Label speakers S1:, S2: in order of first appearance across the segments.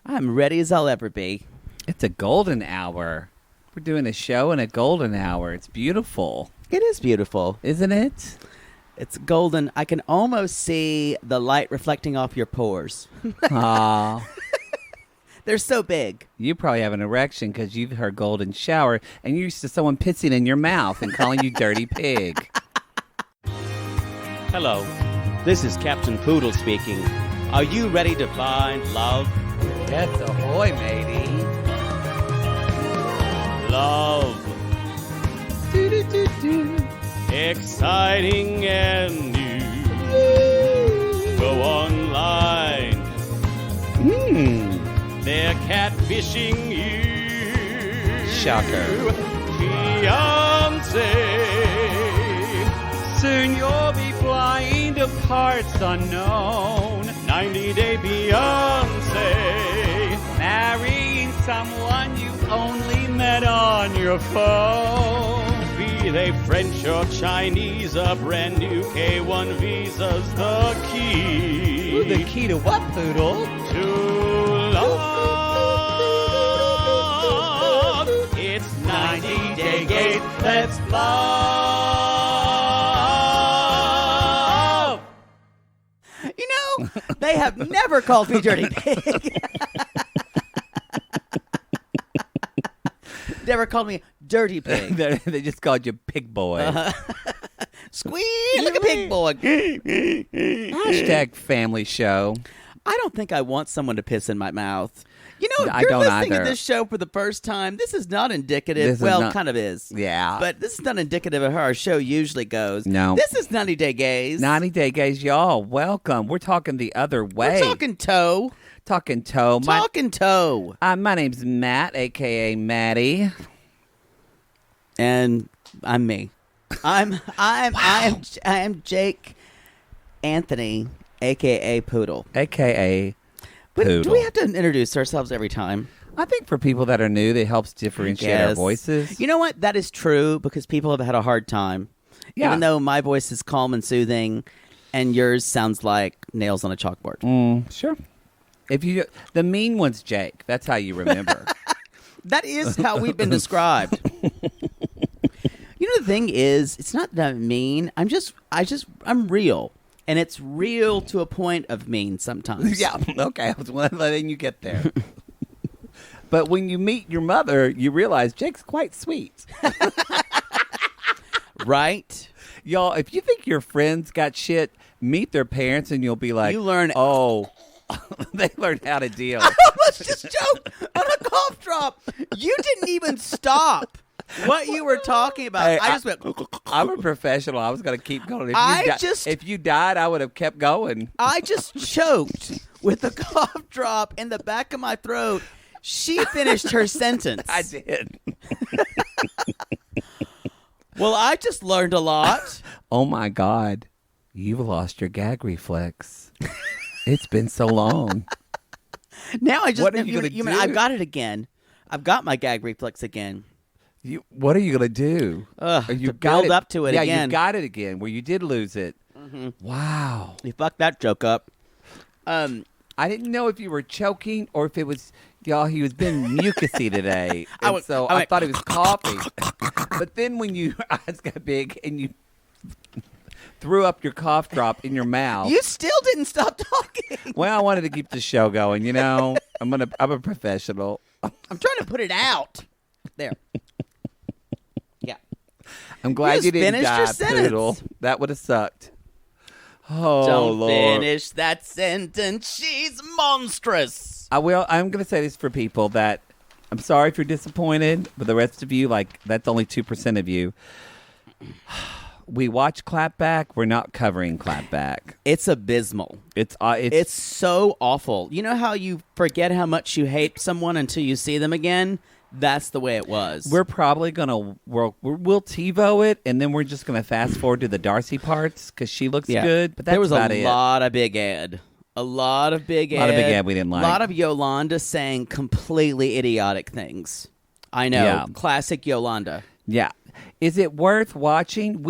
S1: I'm ready as I'll ever be.
S2: It's a golden hour. We're doing a show in a golden hour. It's beautiful.
S1: It is beautiful.
S2: Isn't it?
S1: It's golden. I can almost see the light reflecting off your pores.
S2: Aw.
S1: They're so big.
S2: You probably have an erection because you've heard golden shower and you're used to someone pissing in your mouth and calling you dirty pig.
S3: Hello, this is Captain Poodle speaking. Are you ready to find love?
S2: Yes, ahoy, matey.
S3: Love. Exciting and new. Go online. They're catfishing you.
S2: Shocker.
S3: Fiancé.
S4: Soon you'll be flying to parts unknown.
S3: 90-day Beyonce.
S4: Marrying someone you only met on your phone.
S3: Be they French or Chinese, a brand new K1 visa's the key.
S2: Ooh, the key to what, Poodle?
S3: To love. It's 90-day gate. Let's love.
S1: You know, they have never called me dirty pig. Never called me dirty pig.
S2: They just called you pig boy.
S1: Squeak, look at pig boy.
S2: Hashtag family show.
S1: I don't think I want someone to piss in my mouth. You know, if
S2: I
S1: you're
S2: don't
S1: listening
S2: either.
S1: to this show for the first time, this is not indicative. Kind of is.
S2: Yeah.
S1: But this is not indicative of how our show usually goes.
S2: No.
S1: This is 90 Day Gays.
S2: 90-day gays, y'all. Welcome. We're talking the other way.
S1: We're talking toe.
S2: Talking toe.
S1: Talking toe.
S2: My name's Matt, a.k.a. Maddie.
S1: And I'm me. I'm Jake Anthony, a.k.a. Poodle.
S2: A.k.a.
S1: But
S2: Poodle.
S1: do we have to introduce ourselves every time?
S2: I think for people that are new, it helps differentiate our voices.
S1: You know what? That is true because people have had a hard time.
S2: Yeah.
S1: Even though my voice is calm and soothing and yours sounds like nails on a chalkboard.
S2: Sure. The mean one's Jake. That's how you remember.
S1: That is how we've been described. You know, the thing is, it's not that I'm mean. I'm real. And it's real to a point of mean sometimes.
S2: Yeah. Okay. I was letting you get there. But when you meet your mother, you realize Jake's quite sweet.
S1: Right?
S2: Y'all, if you think your friends got shit, meet their parents and you'll be like,
S1: You learn.
S2: oh, they learned how to deal.
S1: I almost just choked on a cough drop. You didn't even stop what you were talking about.
S2: Hey,
S1: I just went.
S2: I'm a professional. I was going to keep going. If you died, I would have kept going.
S1: I just choked with a cough drop in the back of my throat. She finished her sentence.
S2: I did.
S1: Well, I just learned a lot.
S2: Oh, my God. You've lost your gag reflex. It's been so long.
S1: Now I just.
S2: What are you going to do?
S1: I've got it again. I've got my gag reflex again.
S2: What are you going to do?
S1: To build up to it again.
S2: Yeah, you got it again where you did lose it. Mm-hmm. Wow.
S1: You fucked that joke up.
S2: I didn't know if you were choking or if it was, y'all, he was being mucusy today. I thought he was coughing. But then when your eyes got big and you threw up your cough drop in your mouth.
S1: You still didn't stop talking.
S2: Well, I wanted to keep the show going, you know. I'm a professional.
S1: I'm trying to put it out. There. Yeah.
S2: I'm glad you didn't
S1: finished
S2: die,
S1: your sentence.
S2: Poodle. That would have sucked. Oh,
S1: Don't
S2: Lord.
S1: finish that sentence. She's monstrous.
S2: I'm going to say this for people that I'm sorry if you're disappointed, but the rest of you, that's only 2% of you. We watch Clapback. We're not covering Clapback.
S1: It's abysmal.
S2: It's
S1: so awful. You know how you forget how much you hate someone until you see them again? That's the way it was.
S2: We're probably gonna we'll TiVo it, and then we're just gonna fast forward to the Darcy parts because she looks good. But that's
S1: there was
S2: about
S1: a
S2: it.
S1: lot of big ad. A lot of big ad
S2: we didn't like.
S1: A lot of Yolanda saying completely idiotic things. I know.
S2: Yeah.
S1: Classic Yolanda.
S2: Yeah. Is it worth watching?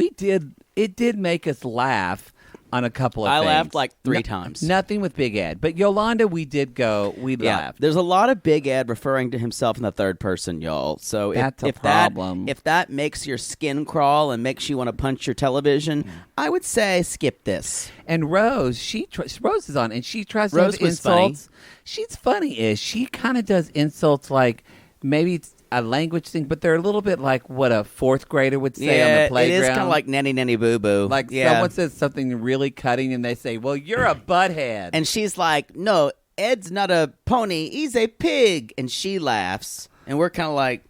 S2: It did make us laugh. on a couple of
S1: I
S2: things.
S1: laughed like 3 times.
S2: Nothing with Big Ed. But Yolanda, we did go. We laughed.
S1: There's a lot of Big Ed referring to himself in the third person, y'all. So
S2: That's a
S1: if
S2: problem.
S1: If that makes your skin crawl and makes you want to punch your television, I would say skip this.
S2: And Rose, Rose is on, and she tries to
S1: Rose
S2: have
S1: was
S2: insults. She's funny-ish. She kind of does insults like maybe it's a language thing, but they're a little bit like what a 4th grader would say on the playground.
S1: It is kind of like nanny nanny boo boo.
S2: Like someone says something really cutting, and they say, "Well, you're a butthead,"
S1: and she's like, "No, Ed's not a pony. He's a pig." And she laughs, and we're kind of like,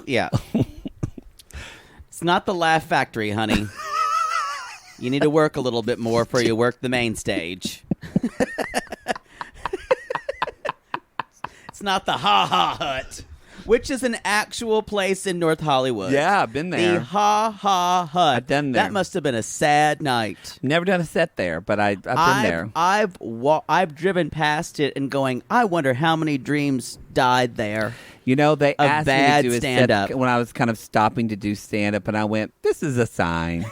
S1: yeah. It's not the Laugh Factory, honey. You need to work a little bit more before you work the main stage. It's not the Ha Ha Hut, which is an actual place in North Hollywood.
S2: Yeah, I've been there.
S1: The Ha Ha Hut.
S2: I've done there.
S1: That must have been a sad night.
S2: Never done a set there, but I've been there.
S1: I've driven past it and going, I wonder how many dreams died there.
S2: You know, they asked me to do a
S1: stand-up
S2: set when I was kind of stopping to do stand-up, and I went, this is a sign.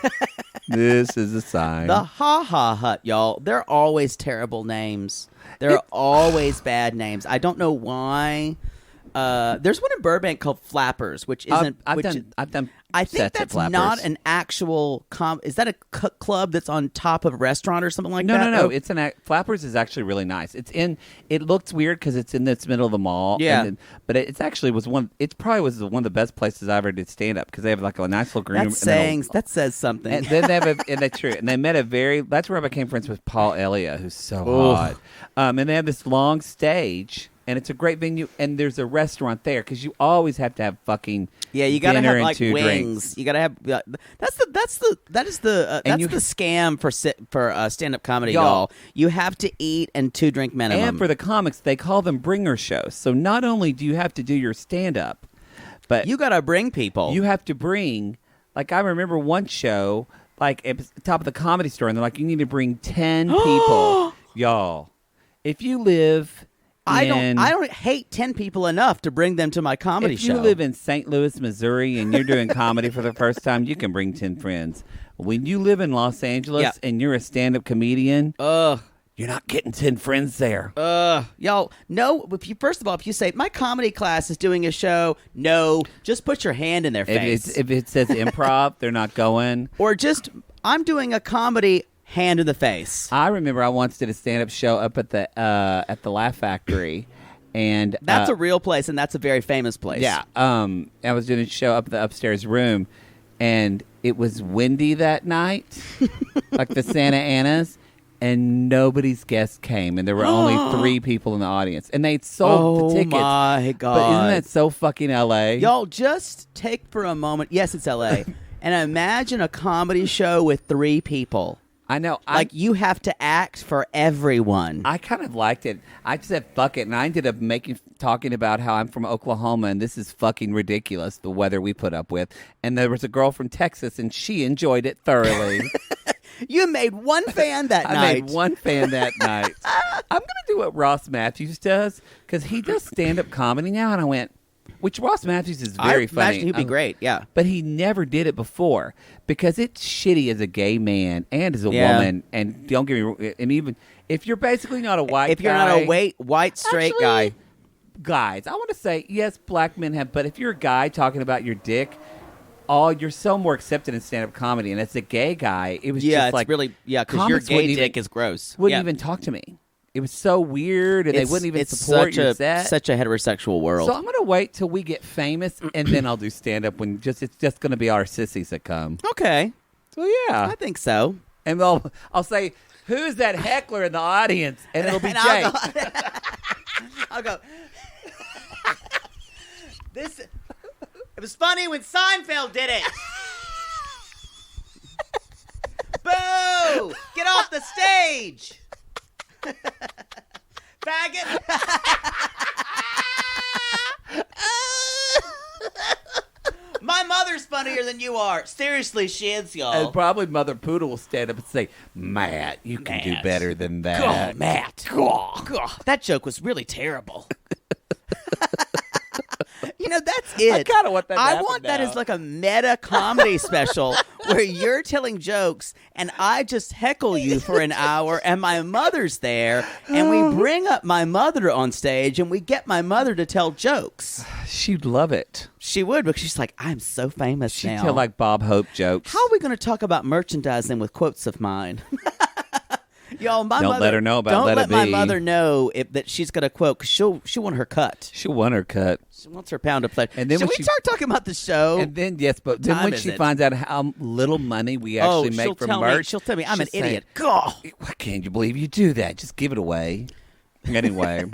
S2: This is a sign.
S1: The Ha Ha Hut, y'all, they're always terrible names. They're always bad names. I don't know why. There's one in Burbank called Flappers, which isn't.
S2: I've done.
S1: I think
S2: sets at
S1: that's
S2: Flappers.
S1: not an actual. Is that a club that's on top of a restaurant or something like
S2: No,
S1: that?
S2: no. It's Flappers is actually really nice. It looks weird because it's in this middle of the mall.
S1: Yeah.
S2: But it's actually was one. It probably was one of the best places I ever did stand up because they have like a nice little green room.
S1: That says something.
S2: And then they have and that's true. And they met that's where I became friends with Paul Elliott, who's so hot. And they have this long stage. And it's a great venue, and there's a restaurant there because you always have to have fucking
S1: you gotta
S2: dinner
S1: have like
S2: and 2
S1: wings.
S2: drinks.
S1: You gotta have that's the scam for stand up comedy, y'all. You have to eat and 2 drink minimum.
S2: And for the comics, they call them bringer shows. So not only do you have to do your stand up, but
S1: you gotta bring people.
S2: You have to bring. Like I remember one show, like at the top of the Comedy Store, and they're like, you need to bring 10 people, y'all. If you live.
S1: I don't hate 10 people enough to bring them to my comedy show.
S2: If you live in St. Louis, Missouri, and you're doing comedy for the first time, you can bring 10 friends. When you live in Los Angeles and you're a stand-up comedian, you're not getting 10 friends there.
S1: Y'all, no, if you say, my comedy class is doing a show, no, just put your hand in their face.
S2: If it says improv, they're not going.
S1: Or just, I'm doing a comedy, hand in the face.
S2: I remember I once did a stand-up show up at the Laugh Factory, and
S1: that's a real place, and that's a very famous place.
S2: Yeah, I was doing a show up in the upstairs room, and it was windy that night, like the Santa Anas, and nobody's guests came, and there were only 3 people in the audience, and they'd sold the tickets.
S1: Oh my God!
S2: But isn't that so fucking LA?
S1: Y'all, just take for a moment. Yes, it's LA, and imagine a comedy show with 3 people.
S2: I know.
S1: You have to act for everyone.
S2: I kind of liked it. I just said, fuck it. And I ended up talking about how I'm from Oklahoma and this is fucking ridiculous, the weather we put up with. And there was a girl from Texas and she enjoyed it thoroughly.
S1: You made one fan that night.
S2: I made one fan that night. I'm going to do what Ross Matthews does because he does stand-up comedy now. And I went, which Ross Matthews is very funny.
S1: I imagine he'd be great, yeah.
S2: But he never did it before because it's shitty as a gay man and as a woman. And don't get me wrong, and even if you're basically not a white guy.
S1: If you're not a white straight guy.
S2: Guys, I want to say, yes, black men have, but if you're a guy talking about your dick, you're so more accepted in stand-up comedy. And as a gay guy, it was just like.
S1: Because your gay dick is gross.
S2: Wouldn't even talk to me. It was so weird, and they wouldn't even support your set.
S1: Such a heterosexual world.
S2: So I'm going to wait till we get famous, and then I'll do stand-up when it's just going to be our sissies that come.
S1: Okay.
S2: So, yeah.
S1: I think so.
S2: And I'll say, who's that heckler in the audience? And it'll be Jake.
S1: I'll go. It was funny when Seinfeld did it. Boo! Get off the stage! Faggot! My mother's funnier than you are. Seriously, she is, y'all.
S2: And probably Mother Poodle will stand up and say, Matt, you can do better than that.
S1: God, Matt. God. That joke was really terrible. You That's it.
S2: I kind of want that to
S1: I
S2: happen
S1: want that
S2: now.
S1: as like a meta comedy special where you're telling jokes and I just heckle you for an hour and my mother's there and we bring up my mother on stage and we get my mother to tell jokes.
S2: She'd love it.
S1: She would, because she's like, I'm so famous
S2: She'd
S1: now.
S2: tell like Bob Hope jokes.
S1: How are we going to talk about merchandising with quotes of mine? Y'all, my
S2: Don't
S1: mother,
S2: let her know about
S1: Don't
S2: Let
S1: let
S2: It
S1: my
S2: Be.
S1: mother know that she's going to quote, because she'll want her cut.
S2: She'll want her cut.
S1: She wants her pound of flesh.
S2: And then
S1: Should
S2: when
S1: we start talking about the show?
S2: And then, yes, but then
S1: time
S2: when
S1: is
S2: she
S1: it?
S2: finds out how little money we actually make from merch,
S1: she'll tell me I'm an
S2: she'll say,
S1: idiot. God.
S2: Why can't you believe you do that? Just give it away. Anyway,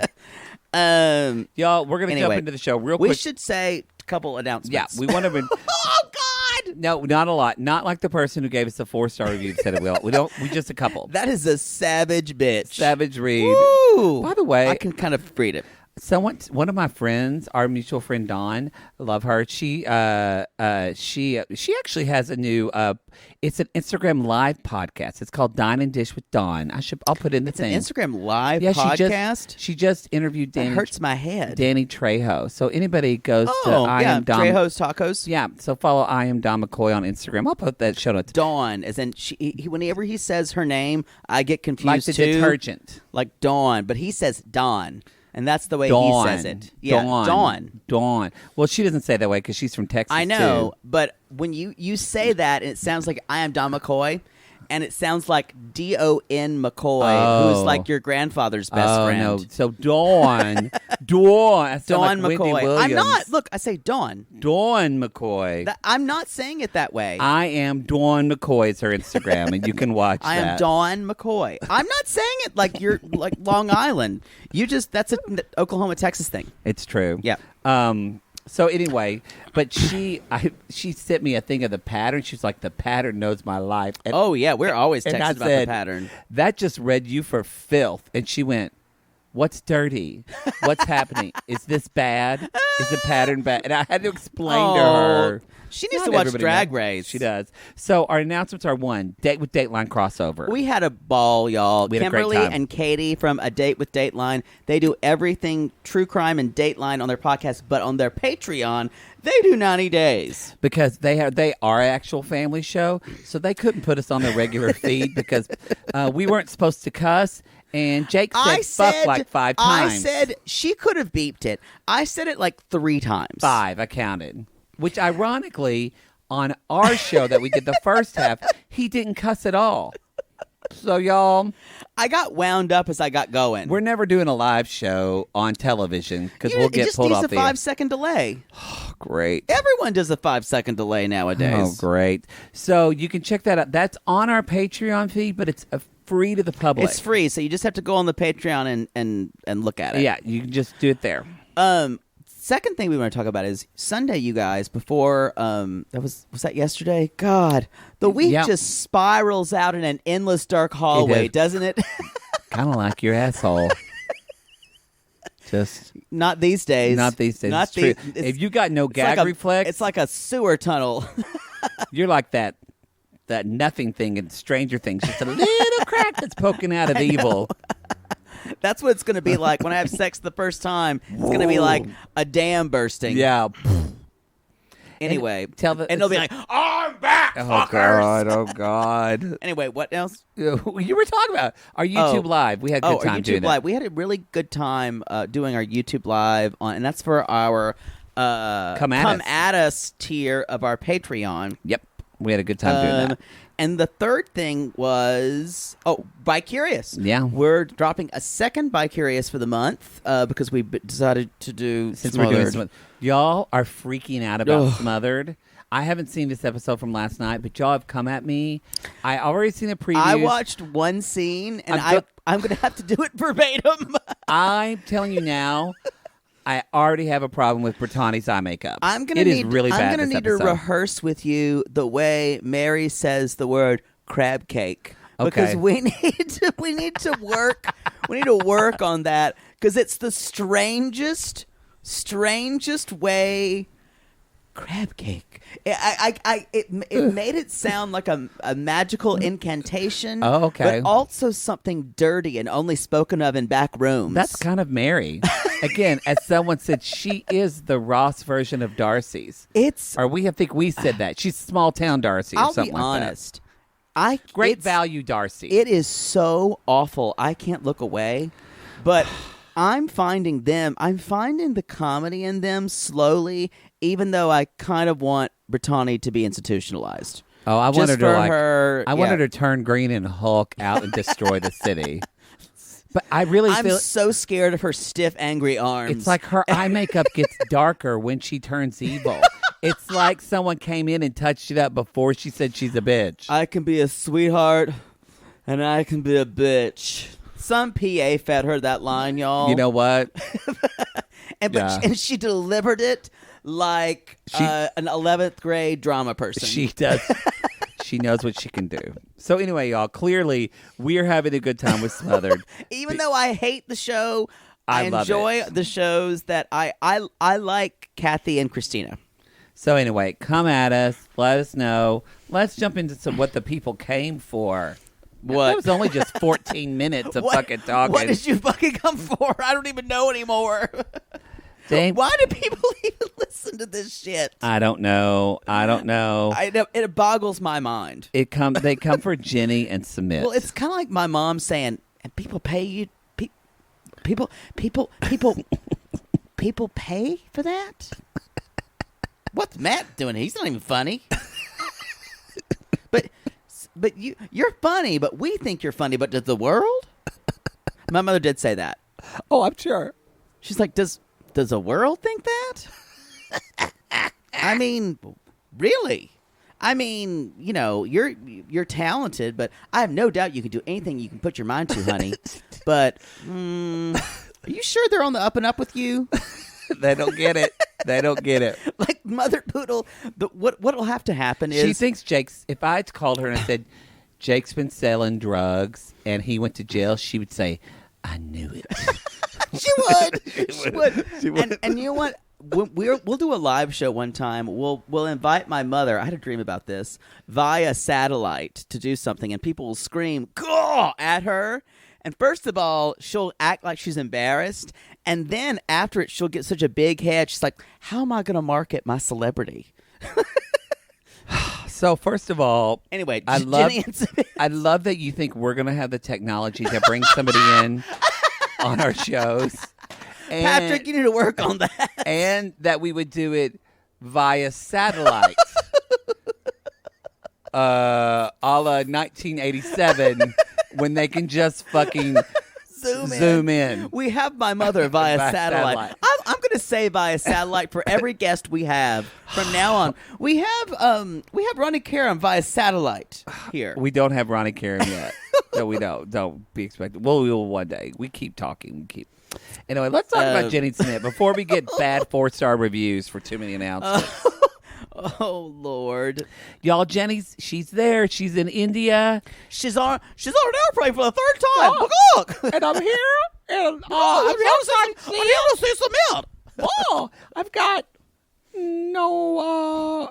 S2: y'all, we're going to jump
S1: Anyway,
S2: into the show real
S1: we
S2: quick.
S1: should say a couple announcements.
S2: Yeah, we want to.
S1: Oh, God.
S2: No, not a lot. Not like the person who gave us a 4-star review said it will. We don't. We just a couple.
S1: That is a savage bitch.
S2: Savage read.
S1: Woo.
S2: By the way,
S1: I can kind of read it.
S2: one of my friends, our mutual friend Dawn, love her. She actually has a new. It's an Instagram live podcast. It's called Dine and Dish with Dawn. I'll put in the
S1: It's
S2: thing.
S1: an Instagram live
S2: Yeah,
S1: podcast.
S2: She just interviewed
S1: That
S2: Danny.
S1: hurts my head.
S2: Danny Trejo. So anybody goes to
S1: Oh,
S2: I
S1: yeah.
S2: am Dom.
S1: Trejo's Tacos.
S2: Yeah. So follow I am Dom McCoy on Instagram. I'll put that show notes.
S1: Dawn, as in whenever he says her name, I get confused
S2: Like the
S1: too.
S2: detergent.
S1: Like Dawn, but he says Dawn, and that's the way
S2: Dawn.
S1: he says it. Yeah,
S2: Dawn. Dawn. Well, she doesn't say it that way because she's from Texas.
S1: I know,
S2: too.
S1: but when you say that, and it sounds like I am Don McCoy, and it sounds like Don McCoy, who's like your grandfather's best friend.
S2: No. So Dawn. Dawn. I sound
S1: Dawn
S2: like Wendy
S1: McCoy.
S2: Williams.
S1: I'm not. Look, I say Dawn.
S2: Dawn McCoy.
S1: I'm not saying it that way.
S2: I am Dawn McCoy is her Instagram, and you can watch
S1: I
S2: that.
S1: am Dawn McCoy. I'm not saying it like you're like Long Island. That's an Oklahoma, Texas thing.
S2: It's true.
S1: Yeah.
S2: So anyway, but she sent me a thing of the pattern. She's like, the pattern knows my life. And,
S1: Oh yeah, we're always
S2: and
S1: texting
S2: I
S1: about
S2: said,
S1: the pattern.
S2: That just read you for filth. And she went, what's dirty? What's happening? Is this bad? Is the pattern bad? And I had to explain to her.
S1: She needs
S2: Not
S1: to watch
S2: everybody
S1: Drag
S2: knows.
S1: Race.
S2: She does. So our announcements are: 1, Date with Dateline crossover.
S1: We had a ball, y'all.
S2: We had a great
S1: Kimberly
S2: time.
S1: and Katie from A Date with Dateline. They do everything true crime and Dateline on their podcast, but on their Patreon, they do 90 Days.
S2: Because they are an actual family show, so they couldn't put us on the regular feed because we weren't supposed to cuss. And Jake said fuck like 5 times.
S1: I said she could have beeped it. I said it like 3 times.
S2: 5, I counted. Which, ironically, on our show that we did the first half, he didn't cuss at all. So, y'all,
S1: I got wound up as I got going.
S2: we're never doing a live show on television because we'll get pulled off
S1: It just
S2: the
S1: needs a
S2: air.
S1: 5-second delay.
S2: Great.
S1: Everyone does a 5-second delay nowadays.
S2: Oh, great. So you can check that out. That's on our Patreon feed, but it's free to the public.
S1: It's free, so you just have to go on the Patreon and look at it.
S2: Yeah, you can just do it there.
S1: Second thing we want to talk about is Sunday, you guys. Before was that yesterday? God, the week
S2: Yeah.
S1: just spirals out in an endless dark hallway, doesn't it?
S2: Kind of like your asshole. Just
S1: Not these days.
S2: not these days.
S1: Not
S2: It's true.
S1: these.
S2: If you got no
S1: it's
S2: gag
S1: like
S2: reflex,
S1: it's like a sewer tunnel.
S2: you're like that nothing thing in Stranger Things. Just a little crack that's poking out of evil.
S1: That's what it's going to be like when I have sex the first time. It's going to be like a dam bursting.
S2: Yeah.
S1: Anyway,
S2: And tell the-
S1: and they'll be like, "I'm back,
S2: Oh
S1: fuckers."
S2: God! Oh God!
S1: Anyway, what else?
S2: You were talking about our YouTube Live. We had a good time
S1: our
S2: doing
S1: YouTube
S2: that.
S1: Live. We had a really good time doing our YouTube Live and that's for our
S2: Come At
S1: Us tier of our Patreon.
S2: Yep, we had a good time doing that.
S1: And the third thing was Bi Curious.
S2: Yeah.
S1: We're dropping a second Bi Curious for the month because we decided to do
S2: Since
S1: Smothered.
S2: we're doing Smothered, y'all are freaking out about
S1: Ugh.
S2: Smothered. I haven't seen this episode from last night, but y'all have come at me. I already seen the previews.
S1: I watched one scene and I'm going to have to do it verbatim.
S2: I'm telling you now, I already have a problem with Brittany's eye makeup.
S1: I'm gonna
S2: It
S1: need.
S2: is really bad.
S1: I'm gonna
S2: this
S1: need
S2: episode.
S1: to rehearse with you the way Mary says the word crab cake because
S2: Okay.
S1: we need to work. We need to work on that because it's the strangest way. Crab cake. It made it sound like a magical incantation.
S2: Oh, okay.
S1: But also something dirty and only spoken of in back rooms.
S2: That's kind of Mary. Again, as someone said, she is the Ross version of Darcy's. I think we said that. She's small town Darcy or something like that.
S1: I'll be honest.
S2: Great value Darcy.
S1: It is so awful. I can't look away. But I'm finding the comedy in them slowly, even though I kind of want Brittany to be institutionalized.
S2: Oh, I wanted
S1: her.
S2: I wanted her to turn green and Hulk out and destroy the city. But I'm
S1: so scared of her stiff, angry arms.
S2: It's like her eye makeup gets darker when she turns evil. It's like someone came in and touched it up before she said she's a bitch.
S1: I can be a sweetheart, and I can be a bitch. Some PA fed her that line, y'all.
S2: You know what?
S1: and she delivered it like an 11th grade drama person.
S2: She does. She knows what she can do. So anyway, y'all, clearly we're having a good time with Smothered.
S1: Even though I hate the show, I
S2: love
S1: enjoy
S2: it.
S1: the shows that I like Kathy and Christina.
S2: So anyway, come at us. Let us know. Let's jump into what the people came for.
S1: What?
S2: That was only just 14 minutes of fucking talking.
S1: What did you fucking come for? I don't even know anymore.
S2: Why
S1: do people even listen to this shit?
S2: I don't know.
S1: It boggles my mind.
S2: They come for Jenny and Submit.
S1: Well, it's kind of like my mom saying, "And people pay you. People pay for that." What's Matt doing? He's not even funny. But you're funny. But we think you're funny. But does the world? My mother did say that.
S2: Oh, I'm sure.
S1: She's like, Does the world think that? I mean, really? I mean, you're talented, but I have no doubt you can do anything you can put your mind to, honey. But are you sure they're on the up and up with you?
S2: They don't get it.
S1: Like Mother Poodle, what'll have to happen is...
S2: She thinks if I had called her and I said, Jake's been selling drugs and he went to jail, she would say, I knew it.
S1: She would. And you know what? We'll do a live show one time. We'll invite my mother. I had a dream about this via satellite to do something, and people will scream "Gaw!" at her. And first of all, she'll act like she's embarrassed, and then after it, she'll get such a big head. She's like, "How am I going to market my celebrity?"
S2: So first of all,
S1: anyway,
S2: I love that you think we're going to have the technology to bring somebody in on our shows. And,
S1: Patrick, you need to work on that.
S2: And that we would do it via satellite. A la 1987 when they can just fucking zoom in.
S1: We have my mother via satellite. I'm going to say via satellite for every guest we have from now on. We have Ronnie Karam via satellite here.
S2: We don't have Ronnie Karam yet. No, we don't. Don't be expected. Well, we will one day. We keep talking. Anyway, let's talk about Jenny Smith before we get bad 4-star reviews for too many announcements.
S1: Oh Lord,
S2: y'all! She's there. She's in India.
S1: She's on an airplane for the third time.
S2: Oh,
S1: look,
S2: and I'm here, and
S1: I'm here to see some milk.
S2: Oh, I've got no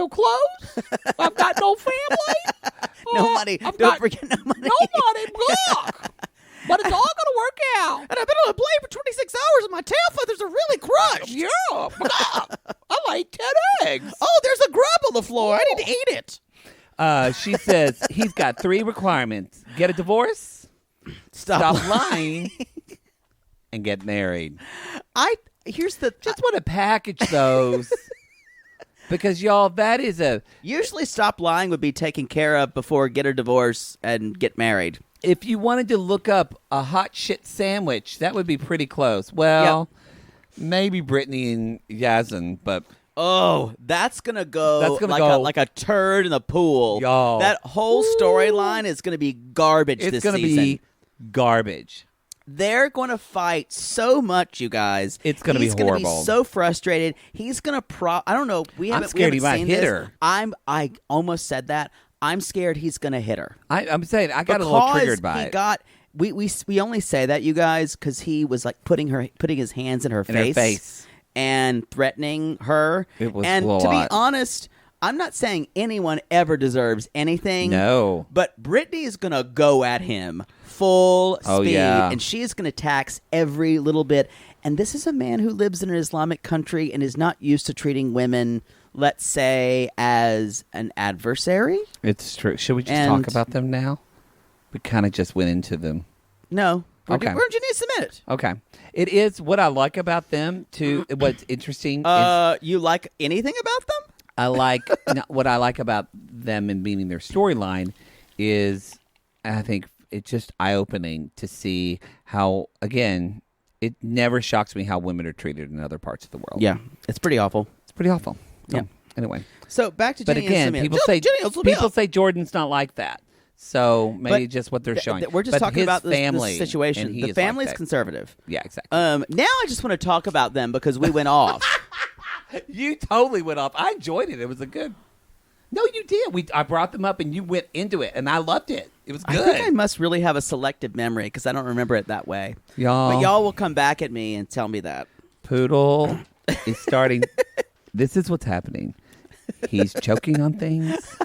S2: clothes. I've got no family.
S1: No money. Don't forget no money.
S2: No money. Look. But it's all going to work out.
S1: And I've been on a plane for 26 hours and my tail feathers are really crushed.
S2: Yeah. I laid 10 eggs.
S1: Oh, there's a grub on the floor. I need to eat it.
S2: She says he's got 3 requirements. Get a divorce. Stop lying. And get married.
S1: Just
S2: want to package those. Because, y'all, that is
S1: Usually stop lying would be taken care of before get a divorce and get married.
S2: If you wanted to look up a hot shit sandwich, that would be pretty close. Well, maybe Brittany and Yazan, but...
S1: Oh, that's going to go like a turd in the pool.
S2: Y'all.
S1: That whole storyline is going to be garbage this season.
S2: It's going to be garbage.
S1: They're going to fight so much, you guys.
S2: It's going to be horrible.
S1: He's going to be so frustrated. He's going to I don't know.
S2: I'm scared he might hit her.
S1: I almost said that. I'm scared he's going to hit her.
S2: I'm saying I got a little triggered by it.
S1: We only say that, you guys, because he was like putting his hands in her face and threatening her.
S2: It was
S1: and to be honest, I'm not saying anyone ever deserves anything.
S2: No,
S1: but Brittany is going to go at him full speed,
S2: yeah.
S1: and she is going to tax every little bit. And this is a man who lives in an Islamic country and is not used to treating women, let's say, as an adversary.
S2: It's true. Should we just talk about them now? We kind of just went into them.
S1: No.
S2: Okay.
S1: Where'd you need to submit it?
S2: Okay. It is what I like about them, too. What's interesting is...
S1: You like anything about them?
S2: I like... what I like about them and meaning their storyline is, I think, it's just eye-opening to see how, again... It never shocks me how women are treated in other parts of the world.
S1: Yeah, it's pretty awful.
S2: It's pretty awful.
S1: Yeah.
S2: Anyway.
S1: So back to Jenny
S2: again,
S1: and Samir.
S2: people say Jordan's not like that. So maybe just what they're showing.
S1: We're just talking about this situation. The family's
S2: like
S1: conservative.
S2: Yeah, exactly.
S1: Now I just want to talk about them because we went off.
S2: You totally went off. I enjoyed it. It was a good... No, you did. I brought them up and you went into it, and I loved it. It was good.
S1: I think I must really have a selective memory because I don't remember it that way. But y'all will come back at me and tell me that.
S2: Poodle is starting. This is what's happening. He's choking on things.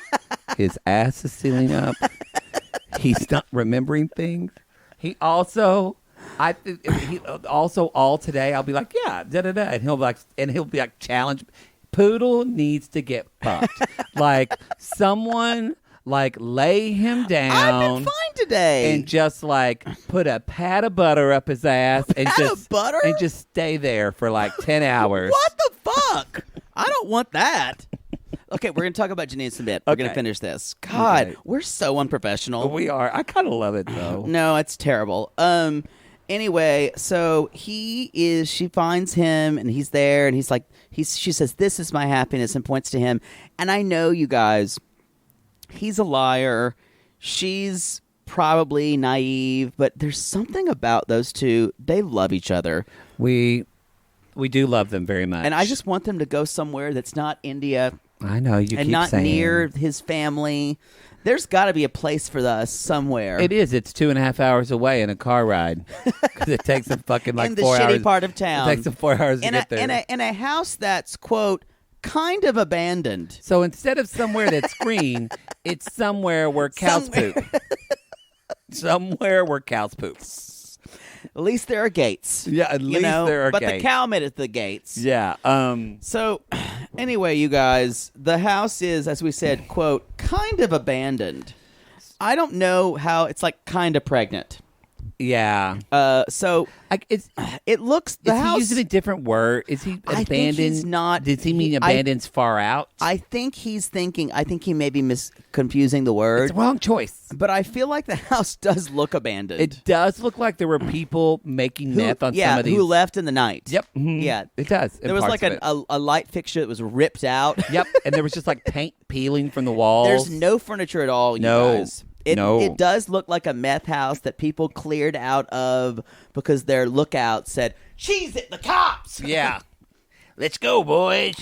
S2: His ass is sealing up. He's not remembering things. He also... all today, I'll be like, yeah, da-da-da. And he'll be like, challenge... Poodle needs to get fucked. Like, someone, lay him down.
S1: I've been fine today.
S2: And just, put a pat of butter up his ass. And just stay there for, 10 hours.
S1: What the fuck? I don't want that. Okay, we're going to talk about Janine Smith. We're going to finish this. God, we're so unprofessional.
S2: We are. I kind of love it, though.
S1: No, it's terrible. Anyway, so she finds him and he's there and he's like, she says, this is my happiness and points to him. And I know, you guys, he's a liar. She's probably naive, but there's something about those two. They love each other.
S2: We do love them very much.
S1: And I just want them to go somewhere that's not India.
S2: I know, you keep saying.
S1: And not near his family. There's got to be a place for us somewhere.
S2: It is. It's 2.5 hours away in a car ride because it takes them fucking 4 hours.
S1: In the shitty part of town.
S2: It takes them 4 hours to get there.
S1: In a house that's, quote, kind of abandoned.
S2: So instead of somewhere that's green, it's somewhere where cows poop. Somewhere where cows poop.
S1: At least there are gates.
S2: Yeah, at least there are
S1: but
S2: gates.
S1: But the cow made it the gates.
S2: Yeah.
S1: So, anyway, you guys, the house is, as we said, quote, kind of abandoned. I don't know how it's kind of pregnant.
S2: Yeah.
S1: So it looks the house.
S2: Is he using a different word? Is he abandoned?
S1: I think he's not.
S2: Does he mean abandoned's far out?
S1: I think he's thinking. I think he may be confusing the word.
S2: It's the wrong choice.
S1: But I feel like the house does look abandoned.
S2: It does look like there were people making meth on some of these.
S1: who left in the night.
S2: Yep. Mm-hmm.
S1: Yeah,
S2: it does.
S1: There was a light fixture that was ripped out.
S2: Yep, and there was just paint peeling from the walls.
S1: There's no furniture at all. You guys. It does look like a meth house that people cleared out of because their lookout said, "She's it, the cops."
S2: Yeah. Let's go, boys.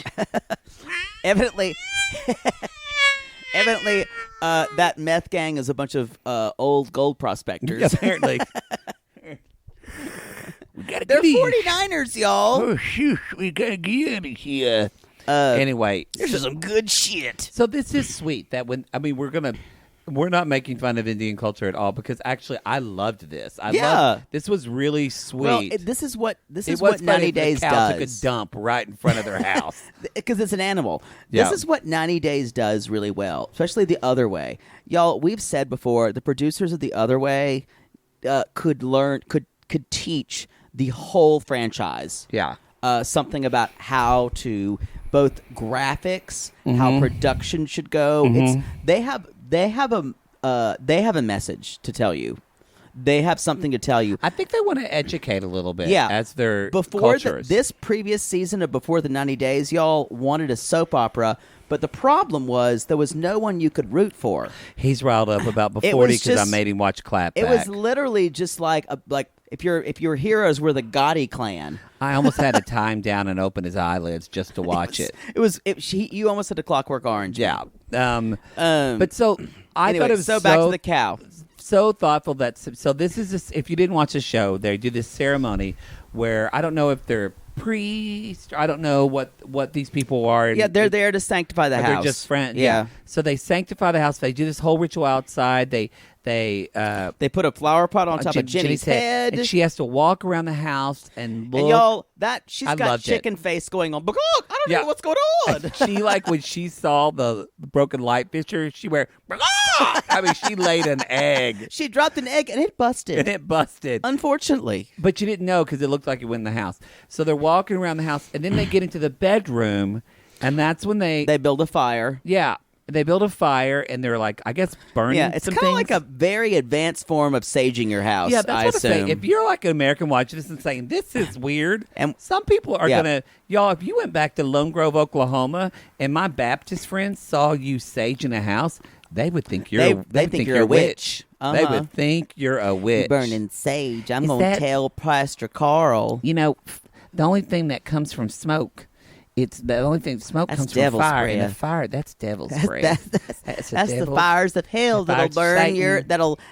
S1: Evidently, that meth gang is a bunch of old gold prospectors.
S2: Apparently.
S1: They're 49ers, y'all.
S2: Oh, shoot. We got to get out of here. Anyway.
S1: This is some good shit.
S2: So this is sweet that we're not making fun of Indian culture at all because actually I loved this. This was really sweet.
S1: Well, this is what 90 Days
S2: the cow
S1: does.
S2: Took a dump right in front of their house
S1: because it's an animal.
S2: Yeah.
S1: This is what 90 Days does really well, especially The Other Way. Y'all, we've said before, the producers of The Other Way could teach the whole franchise.
S2: Yeah.
S1: Something about how to both graphics, how production should go. They have a message to tell you. They have something to tell you.
S2: I think they want to educate a little bit.
S1: Yeah.
S2: As their
S1: Before
S2: cultures.
S1: This previous season of Before the 90 Days, y'all wanted a soap opera, but the problem was there was no one you could root for.
S2: He's riled up about Before because I made him watch Clapback.
S1: It was literally just like if your heroes were the Gotti clan.
S2: I almost had to tie him down and open his eyelids just to watch it.
S1: You almost had a Clockwork Orange.
S2: Yeah. But so I thought it was
S1: back to the cow.
S2: So thoughtful this is this, if you didn't watch the show, they do this ceremony where I don't know if they're priests. I don't know what these people are.
S1: Yeah, they're there to sanctify the house.
S2: They're just friends. Yeah. So they sanctify the house. They do this whole ritual outside. They
S1: put a flower pot on top of Jenny's head.
S2: and she has to walk around the house and look.
S1: And y'all, she's
S2: I
S1: got
S2: loved
S1: chicken face going on. But I don't know what's going on.
S2: She when she saw the broken light fixture, she went. I mean, she laid an egg.
S1: She dropped an egg and it busted. Unfortunately,
S2: but you didn't know because it looked like it went in the house. So they're walking around the house, and then they get into the bedroom, and that's when they
S1: build a fire.
S2: Yeah. They build a fire, and they're like, I guess, burning some things.
S1: Yeah, it's kind of like a very advanced form of saging your house,
S2: yeah, that's what
S1: I assume.
S2: I'm saying. If you're like an American watching this and saying, this is weird, and some people are going to, y'all, if you went back to Lone Grove, Oklahoma, and my Baptist friends saw you saging a house, they would think you're
S1: they think you're a witch.
S2: They would think you're a witch.
S1: Burning sage. I'm going to tell Pastor Carl.
S2: You know, the only thing that comes from smoke... It's the only thing. Smoke comes from fire, and the fire that's devil's breath.
S1: That's the fires of hell that'll burn